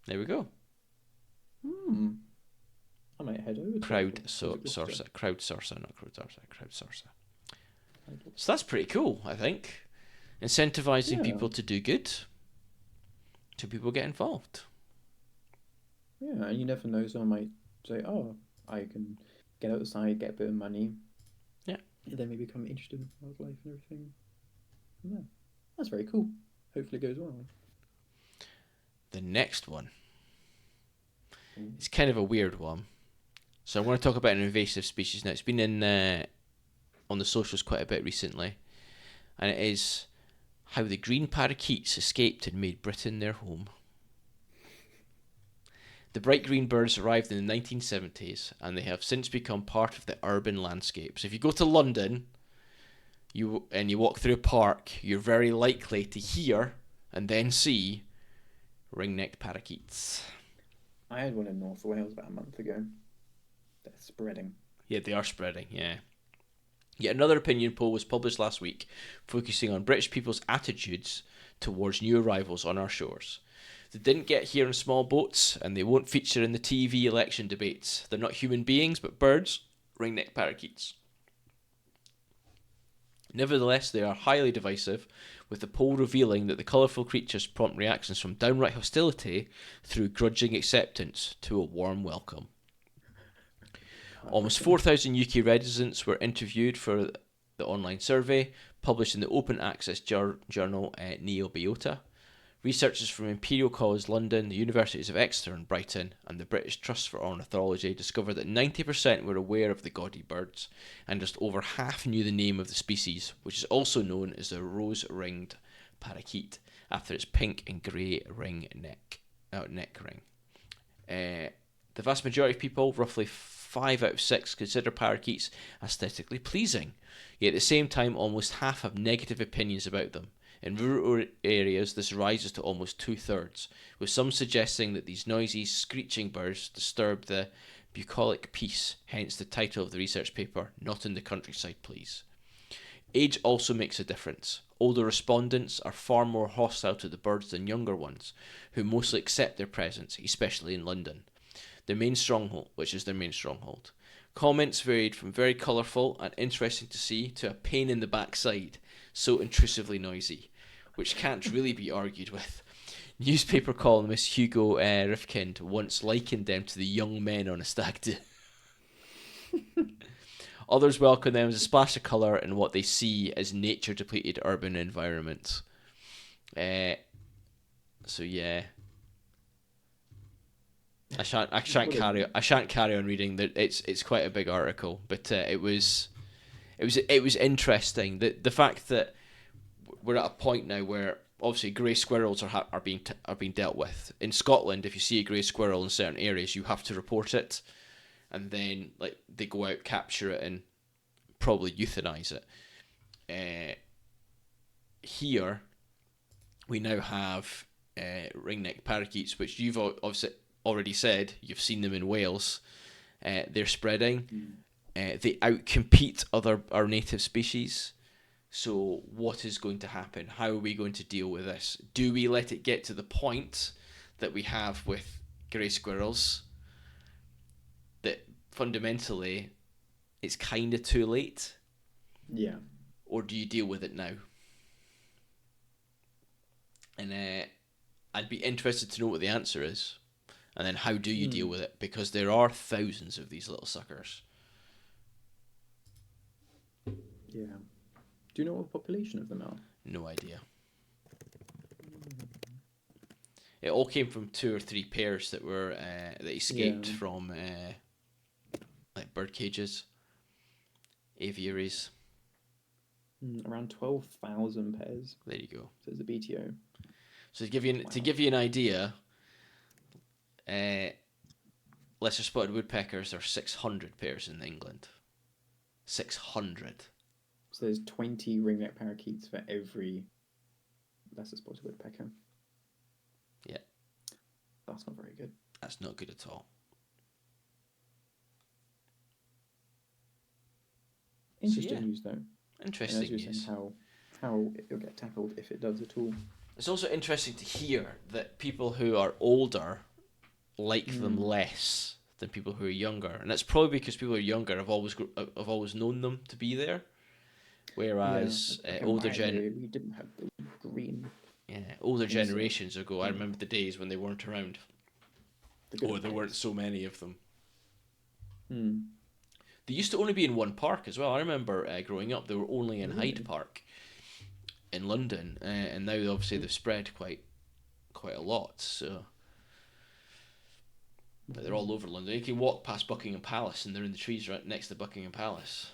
There we go. I might head over to Crowdsourcer, not Crowdsourcer, Crowdsourcer. So that's pretty cool, I think. Incentivizing people to do good, so people get involved. Yeah, and you never know, someone might say, oh, I can get outside, get a bit of money. Yeah. And then maybe become interested in wildlife and everything. Yeah, that's very cool. Hopefully it goes well. The next one is kind of a weird one. So I want to talk about an invasive species now. It's been on the socials quite a bit recently, and it is how the green parakeets escaped and made Britain their home. The bright green birds arrived in the 1970s, and they have since become part of the urban landscape. So if you go to London, you walk through a park, you're very likely to hear and then see ring-necked parakeets. I had one in North Wales about a month ago. They're spreading. Yeah, they are spreading, yeah. Yet another opinion poll was published last week, focusing on British people's attitudes towards new arrivals on our shores. They didn't get here in small boats, and they won't feature in the TV election debates. They're not human beings, but birds, ring-necked parakeets. Nevertheless, they are highly divisive, with the poll revealing that the colourful creatures prompt reactions from downright hostility through grudging acceptance to a warm welcome. Almost 4,000 UK residents were interviewed for the online survey, published in the open access journal Neobiota. Researchers from Imperial College London, the Universities of Exeter and Brighton, and the British Trust for Ornithology discovered that 90% were aware of the gaudy birds, and just over half knew the name of the species, which is also known as the rose-ringed parakeet, after its pink and grey neck ring. The vast majority of people, roughly 5 out of 6, consider parakeets aesthetically pleasing, yet at the same time almost half have negative opinions about them. In rural areas, this rises to almost 2/3, with some suggesting that these noisy, screeching birds disturb the bucolic peace, hence the title of the research paper, Not in the Countryside, Please. Age also makes a difference. Older respondents are far more hostile to the birds than younger ones, who mostly accept their presence, especially in London, which is their main stronghold. Comments varied from very colourful and interesting to see to a pain in the backside, so intrusively noisy, which can't really be argued with. Newspaper columnist Hugo Rifkind once likened them to the young men on a stag do. Others welcome them as a splash of colour in what they see as nature-depleted urban environments. So yeah, I shan't carry on reading that. It's quite a big article, but it was interesting that the fact that we're at a point now where obviously grey squirrels are being dealt with in Scotland. If you see a grey squirrel in certain areas, you have to report it, and then like they go out, capture it, and probably euthanize it. Here we now have ringneck parakeets, which you've obviously already said you've seen them in Wales. They're spreading. They outcompete our native species. So what is going to happen? How are we going to deal with this? Do we let it get to the point that we have with grey squirrels, that fundamentally it's kind of too late? Yeah. Or do you deal with it now? And I'd be interested to know what the answer is. And then how do you deal with it? Because there are thousands of these little suckers. Yeah. Do you know what the population of them are? No idea. It all came from 2 or 3 pairs that were that escaped from like bird cages, aviaries. Around 12,000 pairs. There you go. Says the BTO. So to give you an idea, lesser spotted woodpeckers are 600 pairs in England. 600. So there's 20 ringneck parakeets for every lesser spotted woodpecker. Yeah. That's not very good. That's not good at all. Interesting news, though. Interesting news. Saying how it'll get tackled if it does at all. It's also interesting to hear that people who are older like them less than people who are younger, and that's probably because people who are younger have always known them to be there, whereas older we didn't have the green. Yeah, older generations ago, I remember the days when they weren't around, or there weren't so many of them. They used to only be in one park as well. I remember growing up, they were only in Hyde Park in London, and now obviously they've spread quite a lot. So but they're all over London. You can walk past Buckingham Palace, and they're in the trees right next to Buckingham Palace.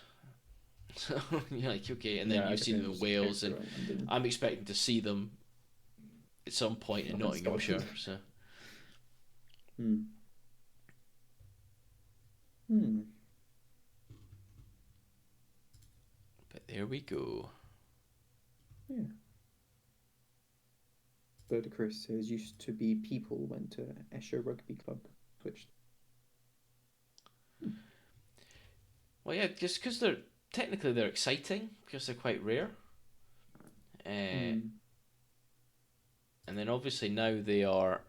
So you're like, okay, and then you've seen them in Wales, and I'm expecting to see them at some point in Nottinghamshire. So. But there we go. Yeah. Bird Chris says used to be people went to Esher Rugby Club, switched. Well, yeah, just because they're exciting because they're quite rare. And then obviously now they are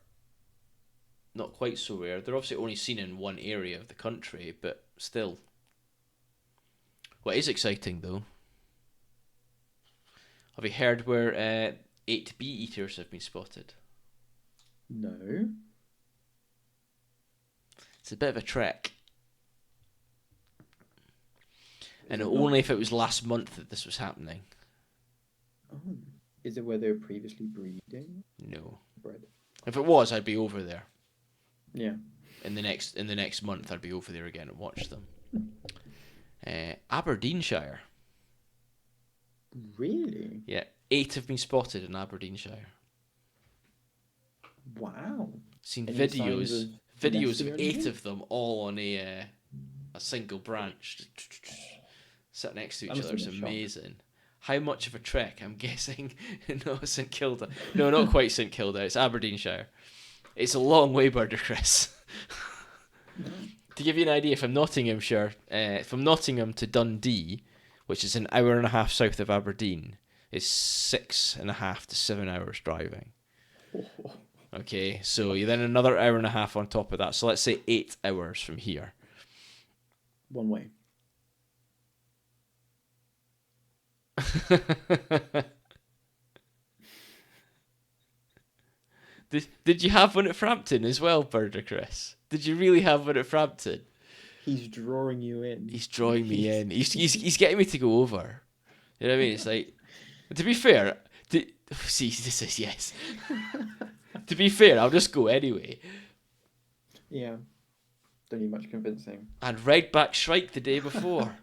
not quite so rare. They're obviously only seen in one area of the country, but still. What is exciting though? Have you heard where 8 bee eaters have been spotted? No. It's a bit of a trek. And only if it was last month that this was happening. Oh. Is it where they were previously breeding? No. Bred. If it was, I'd be over there. Yeah. In the next month, I'd be over there again and watch them. Aberdeenshire. Really? Yeah, 8 have been spotted in Aberdeenshire. Wow. Seen videos of 8 of them all on a single branch, sat next to each other. It's amazing. How much of a trek? I'm guessing. No, St Kilda. No, not quite St Kilda. It's Aberdeenshire. It's a long way, Burger Chris. To give you an idea, from Nottingham to Dundee, which is an hour and a half south of Aberdeen, is 6.5 to 7 hours driving. Okay, so you then another hour and a half on top of that. So let's say 8 hours from here. One way. Did you have one at Frampton as well, Burger Chris? Did you really have one at Frampton? He's drawing you in. He's drawing me in. He's getting me to go over. You know what I mean? It's like, to be fair, see, this is yes. To be fair, I'll just go anyway. Yeah. Don't need much convincing. And Redback Shrike the day before.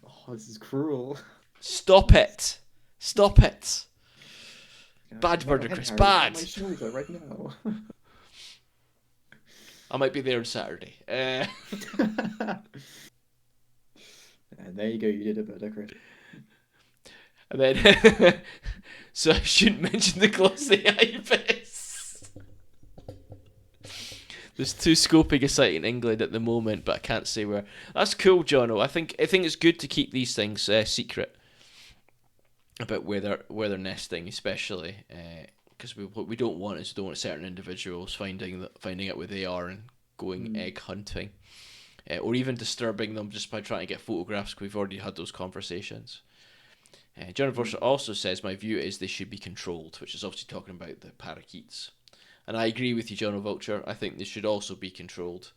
Oh, this is cruel. Stop it. Stop it. Bad, No, Burger Chris, Harry, bad. on my shoulder right now. I might be there on Saturday. And there you go, you did it better, Chris. And then, so I shouldn't mention the glossy ibis. There's 2 scoping a site in England at the moment, but I can't say where. That's cool, Jono. I think it's good to keep these things secret about where they're nesting, especially because what we don't want is certain individuals finding out where they are and going egg hunting, or even disturbing them just by trying to get photographs. We've already had those conversations. John Vulture also says, my view is they should be controlled, which is obviously talking about the parakeets. And I agree with you, John Vulture. I think they should also be controlled.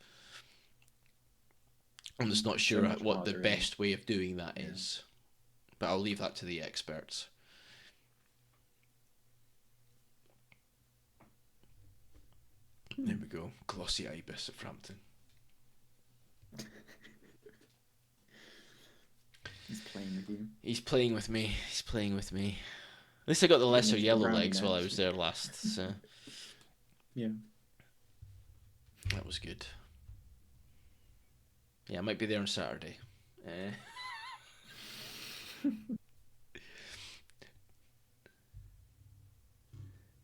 I'm just not sure what the best way of doing that is. But I'll leave that to the experts. There we go. Glossy ibis at Frampton. He's playing with you. He's playing with me. He's playing with me. At least I got the lesser yellow legs while I was there last. So. Yeah. That was good. Yeah, I might be there on Saturday.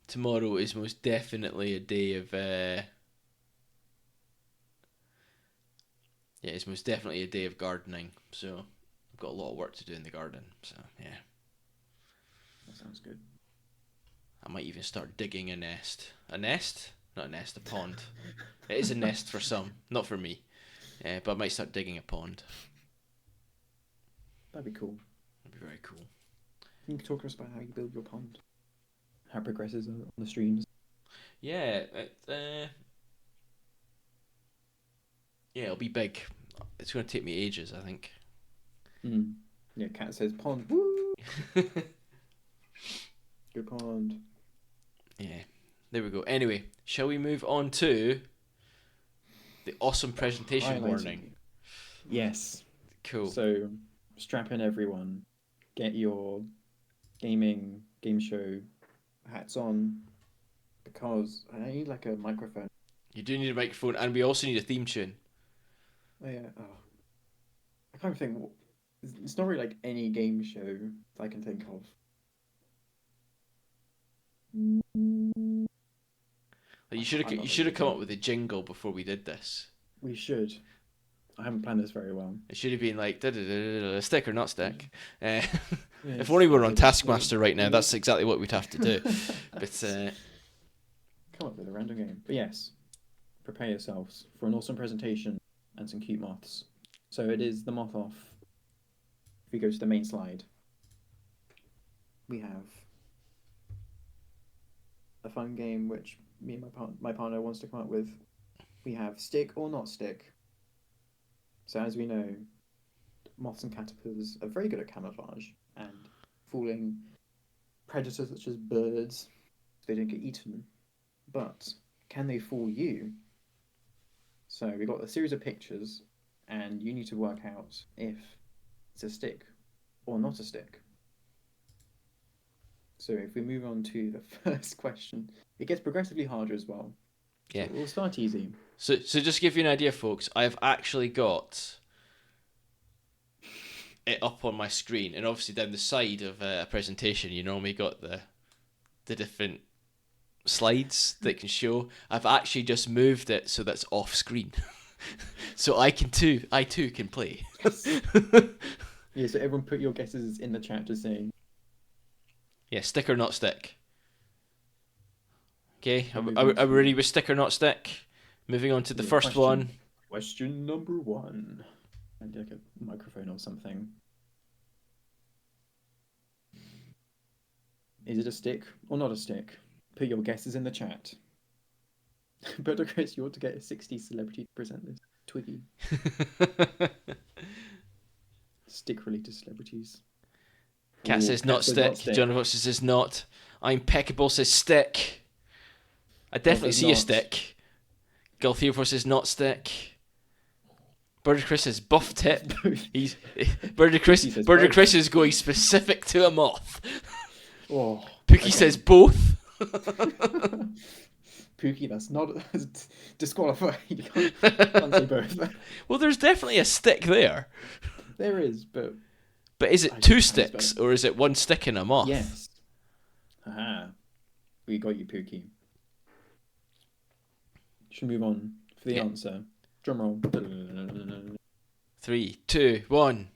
Tomorrow is most definitely a day of... it's most definitely a day of gardening. So I've got a lot of work to do in the garden. So, yeah. That sounds good. I might even start digging a nest. A nest? Not a nest, a pond. It is a nest for some, not for me. But I might start digging a pond. That'd be cool. That'd be very cool. Can you talk to us about how you build your pond? How it progresses on the streams? Yeah, it'll be big. It's going to take me ages, I think. Yeah, Cat says pond. Woo! Good pond. Yeah, there we go. Anyway, shall we move on to the awesome presentation warning? Yes. Cool. So, strap in everyone. Get your game show hats on, because I need like a microphone. You do need a microphone, and we also need a theme tune. Oh yeah. Oh. I can't think. It's not really like any game show that I can think of. You should have come up with a jingle before we did this. We should. I haven't planned this very well. It should have been like stick or not stick. If only we were on Taskmaster right now, that's exactly what we'd have to do. But come up with a random game. But yes, prepare yourselves for an awesome presentation and some cute moths. So it is the moth off. If we go to the main slide, we have a fun game which me and my partner wants to come up with. We have stick or not stick. So as we know, moths and caterpillars are very good at camouflage and fooling predators such as birds so they don't get eaten. But can they fool you? So we've got a series of pictures and you need to work out if it's a stick or not a stick. So if we move on to the first question, it gets progressively harder as well. Yeah. So we'll start easy. So just to give you an idea, folks, I've actually got it up on my screen, and obviously down the side of a presentation, you normally got the different slides that can show. I've actually just moved it so that's off screen, so I too can play. Yes. Yeah, so everyone put your guesses in the chat just saying. Yeah, stick or not stick. Okay, We'll move are on we to ready with stick or not stick? Moving on to the first one. Question number 1. I need like a microphone or something. Is it a stick or not a stick? Put your guesses in the chat. But Chris, you ought to get a 60 celebrity to present this. Twiggy. Stick-related celebrities. Cat says not stick. John of Oxford says not. Impeccable says stick. I definitely see a stick. Gultheophor says not stick. Birdie Chris says buff tip. He's Birdie Chris is going specific to a moth. Oh, Pookie says both. Pookie, that's not disqualified. You can't say both. Well, there's definitely a stick there. There is, but is it two sticks or is it one stick and a moth? Yes. Haha. We got you, Pookie. Should move on for the answer. Drum roll. 3, 2, 1.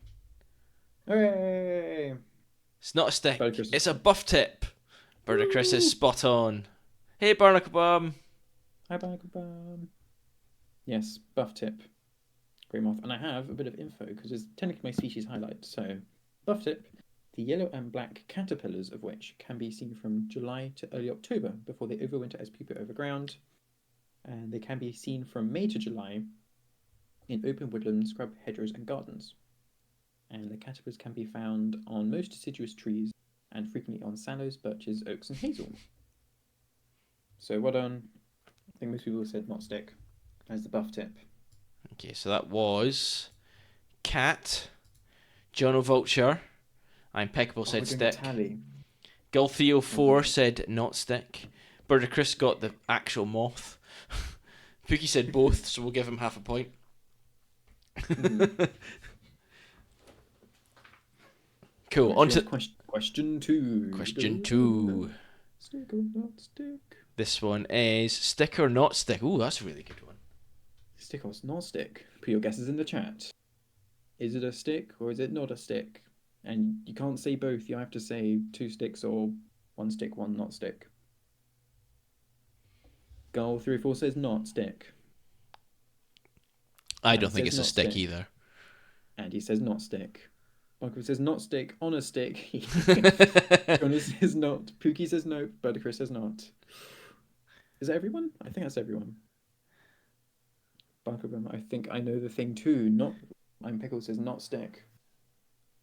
Hooray! It's not a stick. It's a buff tip. Birdie Chris is spot on. Hey, Barnacle Bum. Hi, Barnacle Bum. Yes, buff tip. Great moth. And I have a bit of info because it's technically my species highlight. So, buff tip, the yellow and black caterpillars of which can be seen from July to early October before they overwinter as pupa overground. And they can be seen from May to July in open woodland, scrub, hedgerows, and gardens. And the caterpillars can be found on most deciduous trees and frequently on sallows, birches, oaks, and hazel. So well done. I think most people said not stick as the buff tip. Okay, so that was Cat, John O'Vulture, Impeccable said stick. Gultheo 4 said not stick. Birdie Chris got the actual moth. Pookie said both, so we'll give him half a point. Cool. On to question 2. Question 2. Stick or not stick? This one is stick or not stick. Ooh, that's a really good one. Stick or not stick? Put your guesses in the chat. Is it a stick or is it not a stick? And you can't say both. You have to say 2 sticks or 1 stick, 1 not stick. Gull 304 says not stick. I don't think it's a stick either. And he says not stick. Michael says not stick on a stick. Jonas says not. Pookie says no. Birdie Chris says not. Is that everyone? I think that's everyone. I think I know the thing too. Not. I'm Pickle says not stick.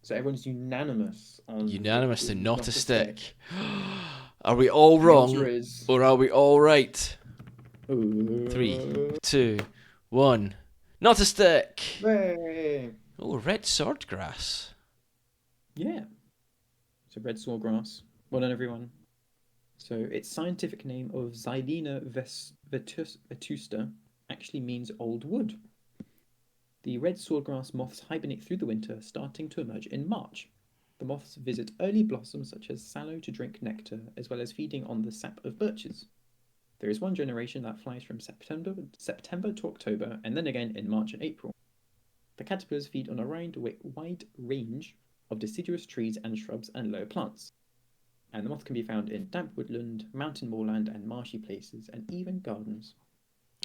So everyone's unanimous on. Unanimous to not a stick. Are we all wrong or are we all right? 3, 2, 1. Not a stick. Hey. Oh, red swordgrass. Yeah. So red swordgrass. Well done, everyone. So its scientific name of Xylena vetusta actually means old wood. The red swordgrass moths hibernate through the winter, starting to emerge in March. The moths visit early blossoms such as sallow to drink nectar, as well as feeding on the sap of birches. There is one generation that flies from September to October, and then again in March and April. The caterpillars feed on a wide range of deciduous trees and shrubs and lower plants. And the moth can be found in damp woodland, mountain moorland, and marshy places, and even gardens.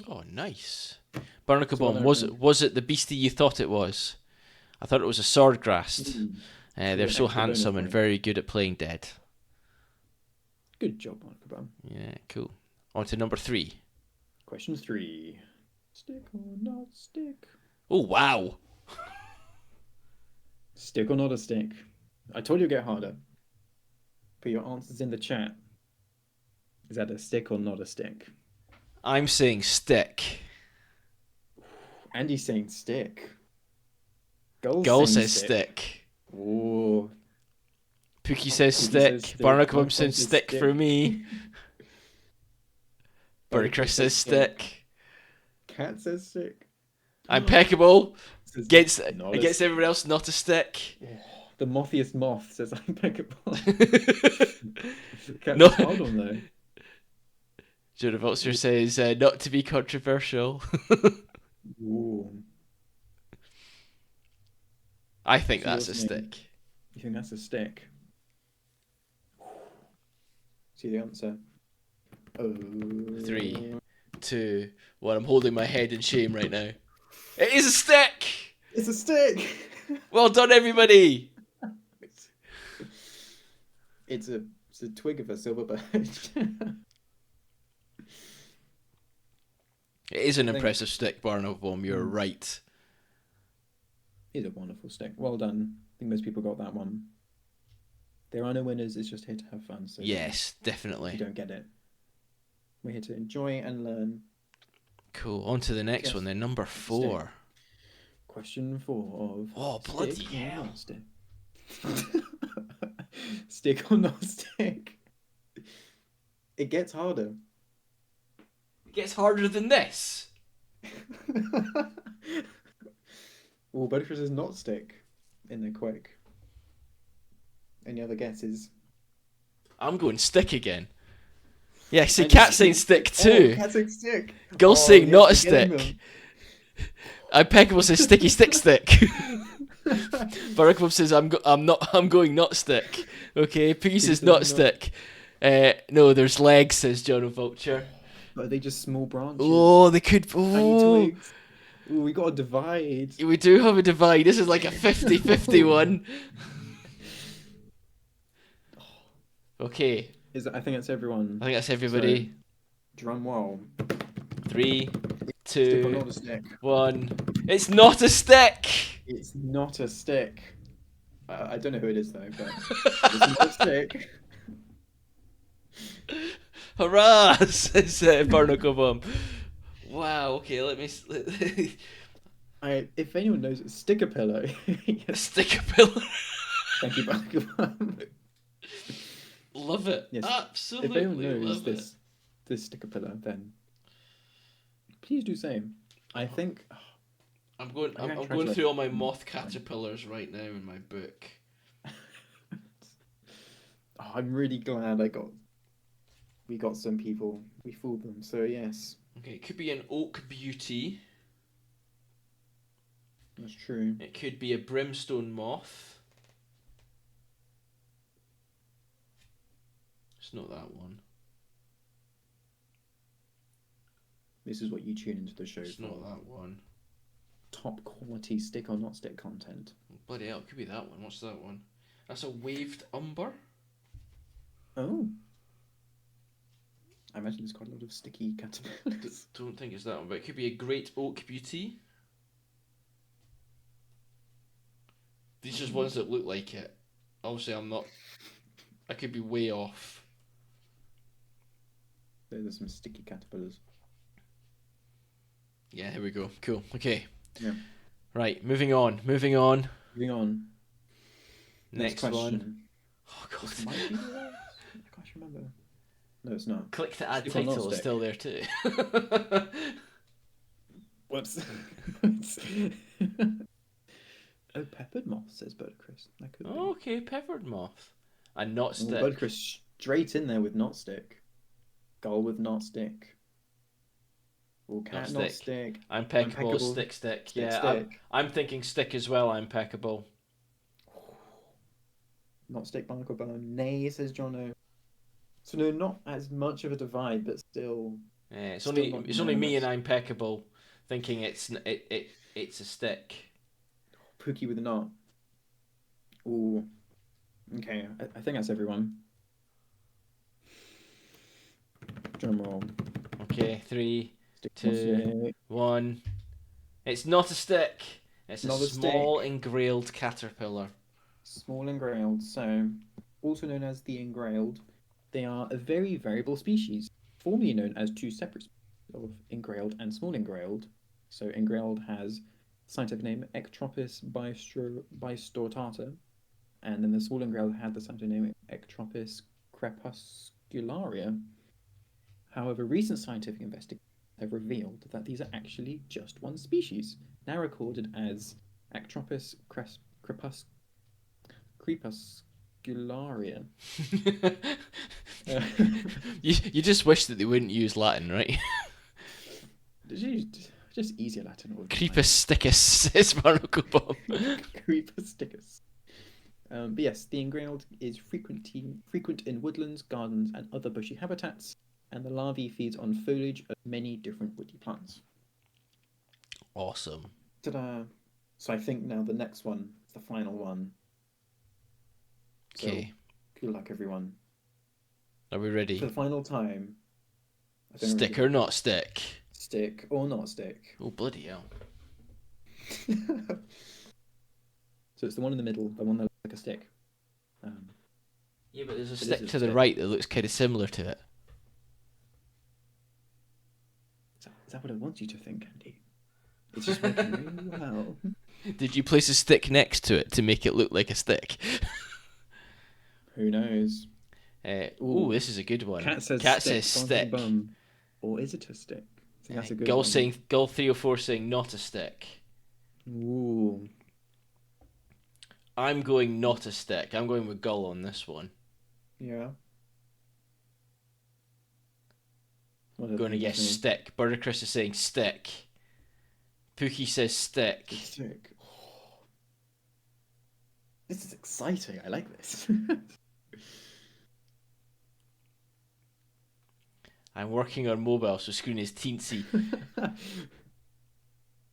Oh, nice. Barnacle Bomb, was it the beastie you thought it was? I thought it was a swordgrass. They're so handsome and very good at playing dead. Good job, Barnacle Bomb. Yeah, cool. On to number 3. Question 3. Stick or not stick? Oh, wow. Stick or not a stick? I told you it'd get harder. Put your answers in the chat. Is that a stick or not a stick? I'm saying stick. Andy's saying stick. Gull says stick. Oh. Pookie says stick. Barnacle says stick for me. Birdie Chris says stick. Cat says stick. Impeccable says not a Against everyone stick. else, not a stick. Oh, the mothiest moth says unpeckable. No, It's hard on though. Jonah Vulture says not to be controversial. Ooh. I think So you're that's a saying stick. you think that's a stick? See the answer. Three, Oh, 2, 1. I'm holding my head in shame right now. It is a stick. it's a stick. Well done, everybody. it's, it's a twig of a silver birch. It is an I think impressive stick, Barnacle. You're mm, right. it's a wonderful stick. Well done. I think most people got that one. There are no winners. It's just here to have fun. So Yes, if you definitely. don't get it, we're here to enjoy and learn. Cool. On to the next one Guess then. Number the stick. 4. Question 4 of Oh, bloody stick or hell. not stick. Stick or not stick. It gets harder. It gets harder than this. Well, Bedford is not stick in there quick. Any other guesses? I'm going stick again. Yeah, see, And Cat's saying stick oh, too. cat saying stick. Girl's Oh saying yes, not a we're getting stick. them. Impeccable says sticky stick stick. Barrackbub says I'm going not stick. Okay, P P says says not not. stick. No, there's legs, says John Vulture. But are they just small branches? Oh, they could. Tiny Oh, twigs. Ooh, we got a divide. we do have a divide. This is like a 50-50 one. Okay, I think that's everyone. I think that's So everybody. drum roll. 3, Stick or 2, not a stick? 1. It's not a stick. It's not a stick. I don't know who it is though, but it's not a stick. Hurrah! Says Barnacle Bomb. Wow. Okay, let me. If anyone knows, it's sticker pillow. Yes. Stick a pillar. Thank you, Bangabang. Love it. Yes. If anyone Absolutely knows love it. this sticker pillow, then please do say. I think I'm going. I'm I'm, gonna I'm try to going like through all my not moth find. caterpillars right now in my book. Oh, I'm really glad we got some people. We fooled them. So yes, Okay, it could be an oak beauty. that's true. It could be a brimstone moth. It's not that one. This is what you tune into the show It's for. not that one. Top quality stick or not stick content. Bloody hell, it could be that one. What's that one? That's a waved umber. Oh, I imagine there's quite a lot of sticky caterpillars. Don't think it's that one, but it could be a great oak beauty. These are just ones that look like it. Obviously, I'm not. I could be way off. There's some sticky caterpillars. Yeah, here we go. Cool. Okay. Yeah. Right, moving on. Moving on. Moving on. Next one. question. Oh This god. might be the last. I can't remember. No, it's not. Click to add Stick or not title is stick? still there too. Whoops. Oh, peppered moth, says Bird Chris. That could be. Okay, peppered moth. And not Oh, Bird stick. Chris straight in there with not stick. Gull with not stick. Or Not cat not stick. stick. Impeccable. Impeccable. Stick. Stick. Stick Yeah, stick. I'm thinking stick as well. Impeccable. Not stick barnacle bone. Nay, says Jono. So no, not as much of a divide, but still, Yeah, it's still only not it's only me and unanimous. impeccable thinking it's a stick. Pookie with a knot. Ooh. Okay, I think that's everyone. Drum roll. Okay, 3, Stick or 2, stick. 1. It's not a stick. It's a Not a stick. small engrailed caterpillar. Small engrailed. So, also known as the engrailed, they are a very variable species, formerly known as two separate species of engrailed and small engrailed. So, engrailed has scientific name Ectropis bistortata, and then the small engrailed had the scientific name Ectropis crepuscularia. However, recent scientific investigations have revealed that these are actually just one species, now recorded as Actropis crepuscularia. Uh, You just wish that they wouldn't use Latin, right? just easier Latin would be Creepus nice. stickus is Barnaclebum. Crepusticus. But yes, the engrailed is frequent in woodlands, gardens, and other bushy habitats, and the larvae feeds on foliage of many different woody plants. Awesome. Ta-da! So I think now the next one is the final one. Okay. So, good luck, everyone. Are we For ready? the final time. Stick or not stick? Stick or not stick? Oh, bloody hell. So it's the one in the middle, the one that looks like a stick. Yeah, but there's a It stick is to a the stick. right that looks kind of similar to it. Is that what it wants you to think, Andy? It's just working really well. Did you place a stick next to it to make it look like a stick? Who knows? Ooh, this is a good one. Cat says Cat stick, says bum, stick. bum. Or is it a stick? I think that's a good Gull one. saying, Gull 304 saying not a stick. Ooh. I'm going not a stick. I'm going with Gull on this one. Yeah. Going to guess stick. Burger Chris is saying stick. Pookie says stick. Stick. Oh. This is exciting. I like this. I'm working on mobile, so screen is teensy.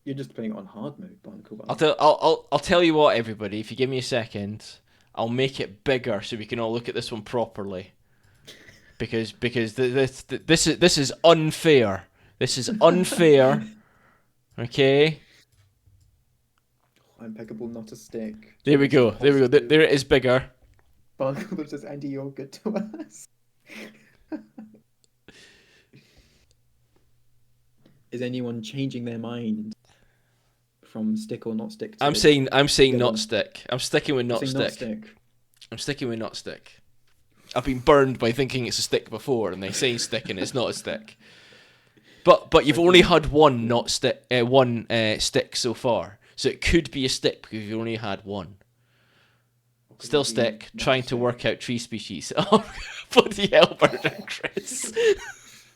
You're just putting it on hard mode, Barnacle. I'll tell you what, everybody. If you give me a second, I'll make it bigger so we can all look at this one properly. Because this is unfair. This is unfair. Okay. Impeccable, not a stick. There we go. There we go. There it is bigger. Barnacle says, Andy, you're good to us. Is anyone changing their mind from stick or not stick? I'm saying not stick. I'm sticking with not stick. I'm sticking with not stick. I've been burned by thinking it's a stick before, and they say stick and it's not a stick. But you've only had one not stick, stick so far, so it could be a stick because you've only had one. Still stick. Trying to work out tree species. Oh, bloody hell, Bert and Chris.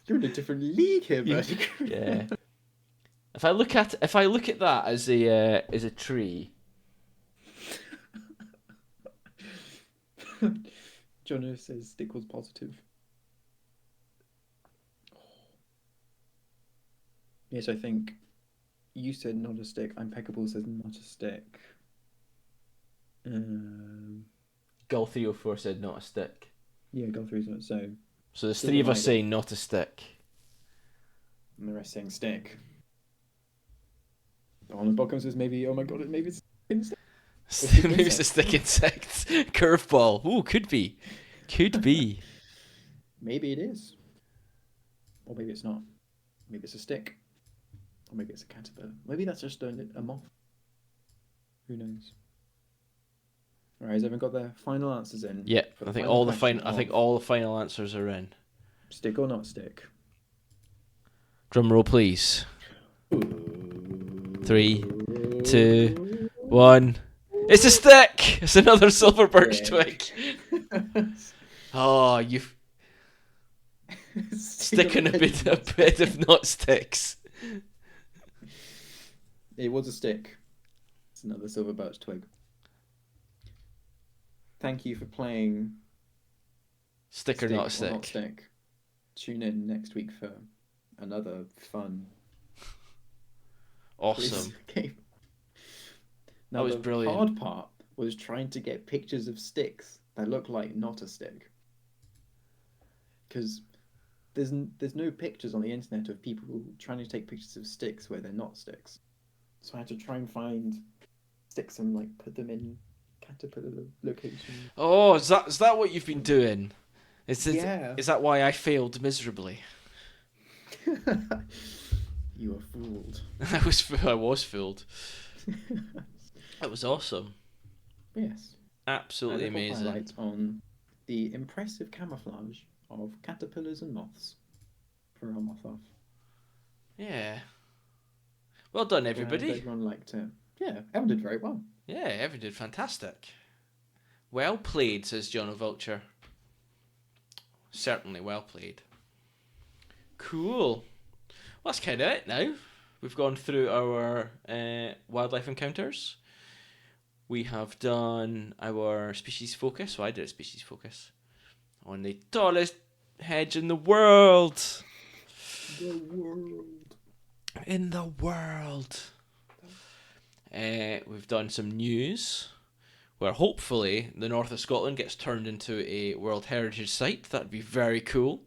You're in a different league here, Bert. Yeah. If I look at that as a tree. Jono says stick was positive. Yes, I think you said not a stick. Impeccable says not a stick. Gull 304 said not a stick. Yeah, go through it. So there's three of us saying not a stick. And the rest saying stick. On the bottom says maybe, oh my god, maybe it's insect. Maybe it's a stick insect. Curveball. Ooh, could be. Could be. Maybe it is. Or maybe it's not. Maybe it's a stick. Or maybe it's a caterpillar. Maybe that's just a moth. Who knows? Alright, has everyone got their final answers in? Yeah, I think all the final answers are in. Stick or not stick? Drum roll, please. 3, 2, 1. It's a stick. It's another silver birch twig. Oh, you've sticking a bit of not sticks. It was a stick. It's another silver birch twig. Thank you for playing Stick or not stick. Not stick. Tune in next week for another fun, awesome game. Now, that was the brilliant. hard part was trying to get pictures of sticks that look like not a stick, because there's no pictures on the internet of people trying to take pictures of sticks where they're not sticks. So I had to try and find sticks and like put them in caterpillar locations. Oh, is that what you've been doing? Is that why I failed miserably? You were fooled. I was fooled. That was awesome. Yes. Absolutely amazing. Highlight on the impressive camouflage of caterpillars and moths for our moth off. Yeah. Well done, everybody. Everyone liked it. Yeah, Evan did very well. Yeah, Evan did fantastic. Well played, says John O'Vulture. Certainly well played. Cool. Well, that's kind of it now. We've gone through our wildlife encounters. We have done our species focus. So I did a species focus on the tallest hedge in the world. The world. In the world. We've done some news where hopefully the north of Scotland gets turned into a World Heritage Site. That'd be very cool.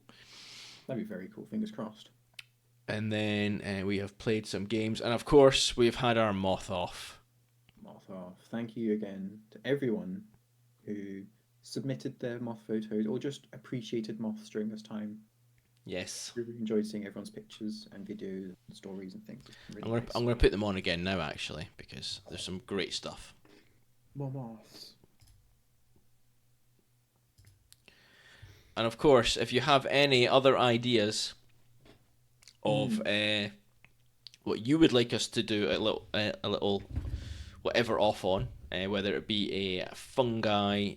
That'd be very cool. Fingers crossed. And then we have played some games. And of course, we've had our moth off. Moth off. Thank you again to everyone who submitted their moth photos or just appreciated moths during this time. Yes. Really enjoyed seeing everyone's pictures and videos and stories and things. Really I'm gonna put them on again now, actually, because there's some great stuff. More moths. And of course, if you have any other ideas of what you would like us to do a little whatever off on, whether it be a fungi,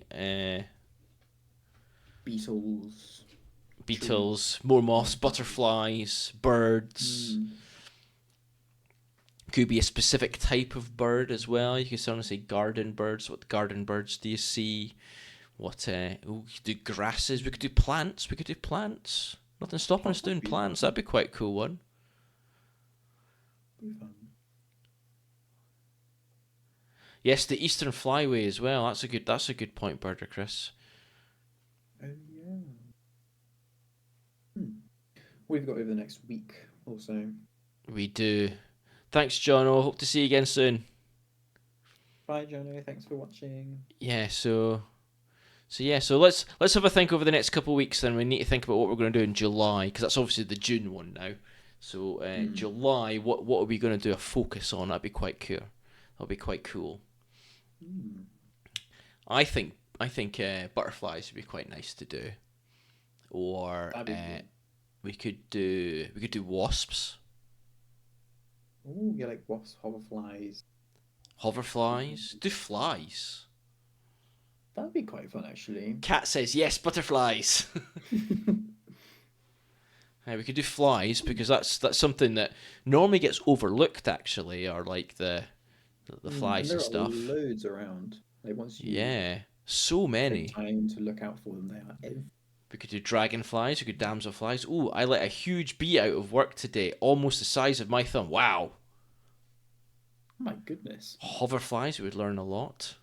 beetles, more moths, butterflies, birds. Could be a specific type of bird as well. You could certainly say garden birds. What garden birds do you see? What we could do grasses. We could do plants. Nothing stopping us doing plants. That'd be quite a cool one. Yes, the Eastern Flyway as well. That's a good point, Birder Chris. Oh yeah. We've got over the next week or so. We do. Thanks, Jono. Hope to see you again soon. Bye, Jono. Thanks for watching. Yeah. So let's have a think over the next couple of weeks. Then we need to think about what we're going to do in July, because that's obviously the June one now. So July, what are we going to do a focus on? That'd be quite cool. That'll be quite cool. I think butterflies would be quite nice to do, or we could do wasps. Oh, yeah, like wasps, hoverflies. Hoverflies. Do flies. That'd be quite fun, actually. Cat says yes, butterflies. We could do flies, because that's something that normally gets overlooked, actually, or like the flies and stuff. There are loads around. Like once you so many. Take time to look out for them. They are everywhere. We could do dragonflies. We could damselflies. Ooh, I let a huge bee out of work today, almost the size of my thumb. Wow. Oh my goodness. Hoverflies. We would learn a lot.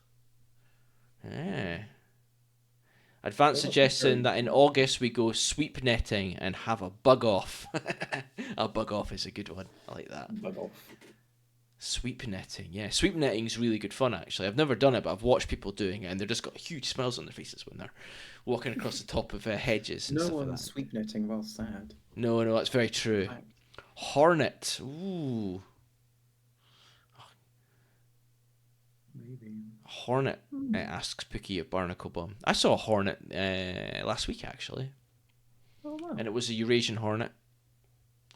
Yeah. Advanced suggestion that in August we go sweep netting and have a bug off. A bug off is a good one. I like that. Bug off. Sweep netting, yeah. Sweep netting is really good fun, actually. I've never done it, but I've watched people doing it, and they've just got huge smiles on their faces when they're walking across the top of hedges and stuff like that. No one's sweep netting while sad. No, that's very true. Hornet, ooh. Maybe. Hornet, asks Pookie of Barnacle Bum. I saw a hornet last week, actually. Oh, wow. And it was a Eurasian hornet.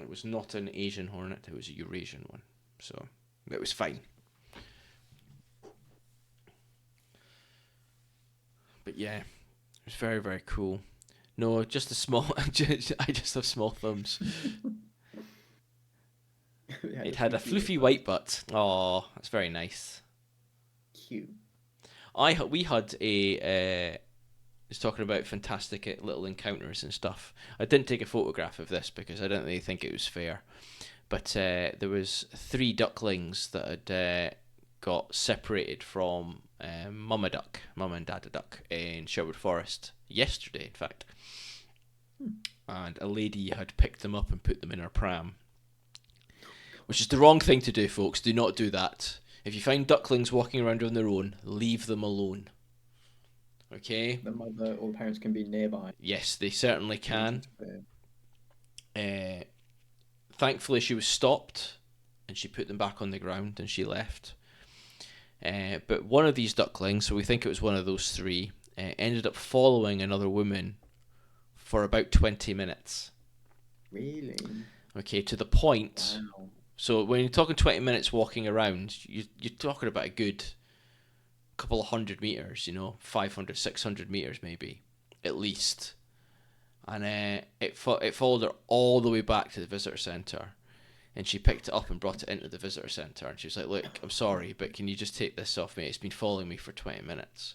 It was not an Asian hornet, it was a Eurasian one. So it was fine. But yeah, it was very, very cool. No, just a small... I just have small thumbs. It had a floofy white butt. Oh, that's very nice. Cute. We had a... was talking about fantastic little encounters and stuff. I didn't take a photograph of this because I didn't really think it was fair. But there was 3 ducklings that had got separated from mum and dad duck in Sherwood Forest yesterday, in fact. And a lady had picked them up and put them in her pram. Which is the wrong thing to do, folks. Do not do that. If you find ducklings walking around on their own, leave them alone. Okay? The mother or the parents can be nearby. Yes, they certainly can. Thankfully, she was stopped, and she put them back on the ground, and she left. But one of these ducklings, so we think it was one of those 3, ended up following another woman for about 20 minutes. Really? Okay, to the point So when you're talking 20 minutes walking around, you're talking about a good couple of 100 meters, 500, 600 meters maybe, at least. And it followed her all the way back to the visitor centre. And she picked it up and brought it into the visitor centre. And she was like, look, I'm sorry, but can you just take this off me? It's been following me for 20 minutes.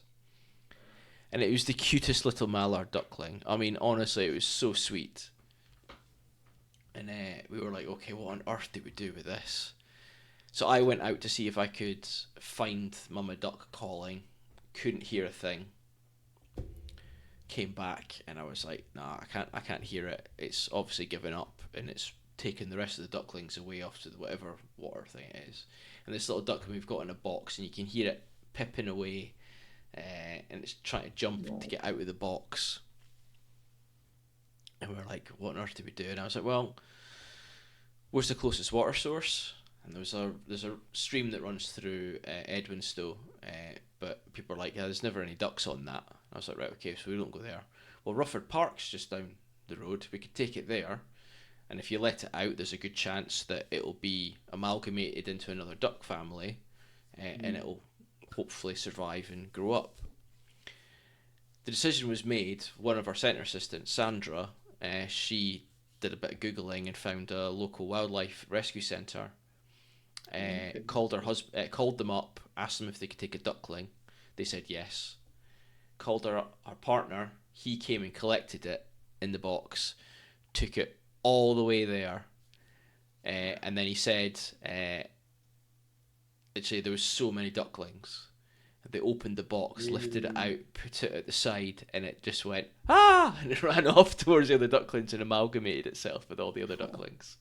And it was the cutest little mallard duckling. I mean, honestly, it was so sweet. And we were like, okay, what on earth do we do with this? So I went out to see if I could find Mama Duck calling. Couldn't hear a thing. Came back and I was like, nah, I can't hear it. It's obviously given up and it's taken the rest of the ducklings away off to the whatever water thing it is. And this little duckling we've got in a box, and you can hear it pipping away, and it's trying to jump to get out of the box. And we're like, what on earth do we do? And I was like, well, where's the closest water source? And there's a stream that runs through Edwinstowe, but people are like, yeah, there's never any ducks on that. I was like, right, okay, so we don't go there. Well, Rufford Park's just down the road. We could take it there, and if you let it out, there's a good chance that it'll be amalgamated into another duck family, and it'll hopefully survive and grow up. The decision was made. One of our centre assistants, Sandra, she did a bit of Googling and found a local wildlife rescue centre. Called them up, asked them if they could take a duckling. They said yes. Called our partner. He came and collected it in the box, took it all the way there, and then he said, actually there was so many ducklings. They opened the box, lifted it out, put it at the side, and it just went, ah! And it ran off towards the other ducklings and amalgamated itself with all the other ducklings.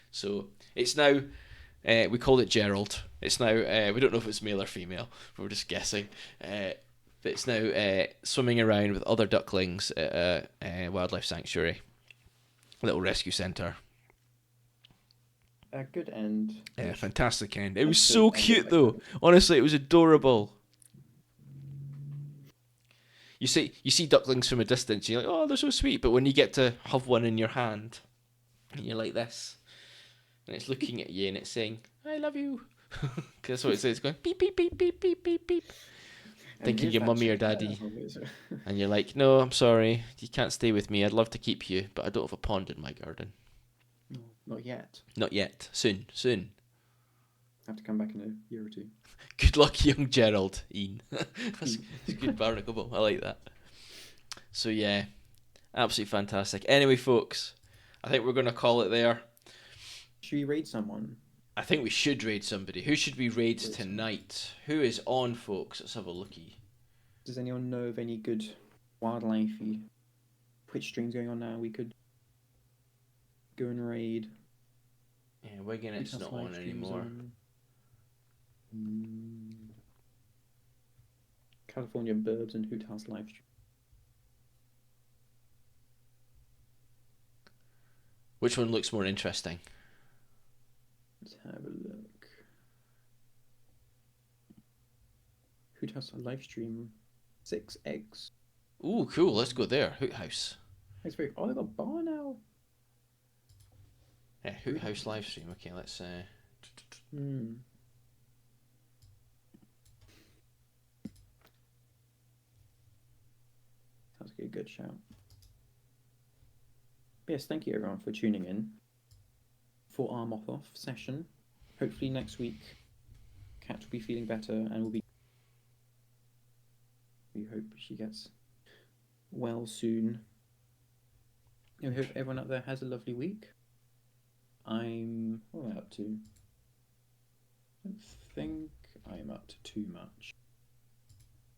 So it's now, we called it Gerald. It's now, we don't know if it's male or female, we're just guessing. But it's now swimming around with other ducklings at a wildlife sanctuary, a little rescue centre. A good end. Yeah, fantastic end. It was so cute though. Honestly, it was adorable. You see ducklings from a distance, you're like, oh, they're so sweet. But when you get to have one in your hand, and you're like this, and it's looking at you and it's saying, I love you. Because that's what it says. It's going beep, beep, beep, beep, beep, beep, beep. Thinking your mummy or daddy. And you're like, no, I'm sorry. You can't stay with me. I'd love to keep you, but I don't have a pond in my garden. No, not yet. Not yet. Soon. Have to come back in a year or two. Good luck, young Gerald, Ian. That's a good barnacle. I like that. So yeah, absolutely fantastic. Anyway, folks, I think we're going to call it there. Should we raid someone? I think we should raid somebody. Who should we raid tonight? Who is on, folks? Let's have a looky. Does anyone know of any good wildlife-y Twitch streams going on now? We could go and raid. Yeah, Wigan, it's not on anymore. California Burbs and Hoot House live stream. Which one looks more interesting? Let's have a look. Hoot House live stream 6x. Ooh, cool. Let's go there. Hoot House. It's very. Oh, they got a bar now. Yeah, Hoot House live stream. Okay, let's. Sounds like a good shout. But yes, thank you everyone for tuning in for our moth off session. Hopefully next week, Kat will be feeling better and will be. We hope she gets well soon. And we hope everyone out there has a lovely week. What am I up to? I don't think I'm up to too much.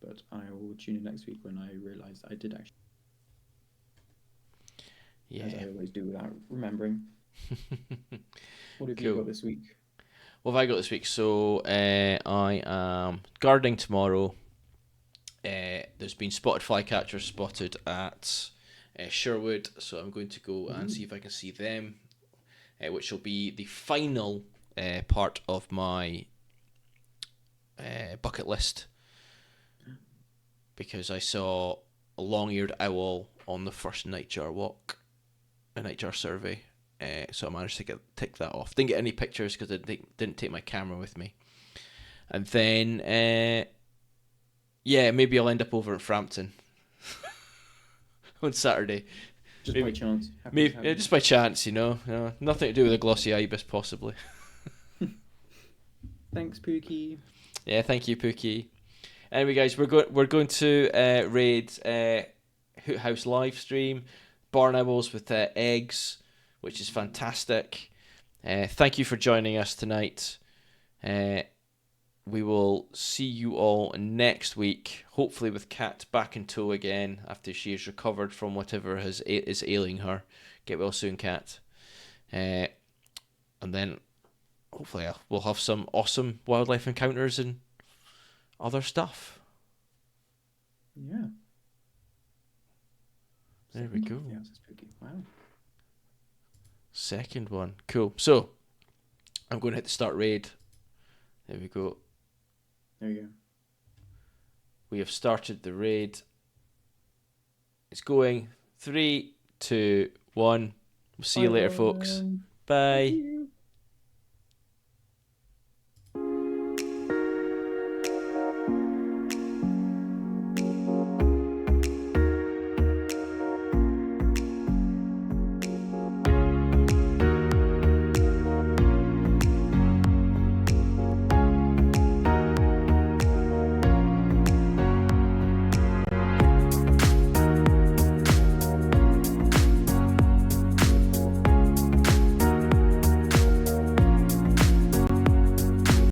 But I will tune in next week when I realise I did actually. Yeah. As I always do without remembering. What have you got this week? What have I got this week? So I am gardening tomorrow. There's been spotted flycatchers spotted at Sherwood, so I'm going to go and see if I can see them, which will be the final part of my bucket list, because I saw a long-eared owl on the first nightjar walk, a nightjar survey, So I managed to tick that off. Didn't get any pictures because I didn't take my camera with me. And then, yeah, maybe I'll end up over at Frampton on Saturday. Just by Maybe, chance. Happens maybe to yeah, happen. just by chance, nothing to do with a glossy ibis, possibly. Thanks, Pookie. Yeah, thank you, Pookie. Anyway, guys, we're going to raid Hoot House live stream, barn owls with eggs, which is fantastic. Thank you for joining us tonight. We will see you all next week, hopefully with Kat back in tow again after she has recovered from whatever is ailing her. Get well soon, Kat. And then hopefully we'll have some awesome wildlife encounters and other stuff. Yeah. There we go. Yeah, Spooky. Wow. Second one. Cool. So, I'm going to hit the start raid. There we go. There you go. We have started the raid. It's going. 3, 2, 1. We'll see you later, folks. Bye.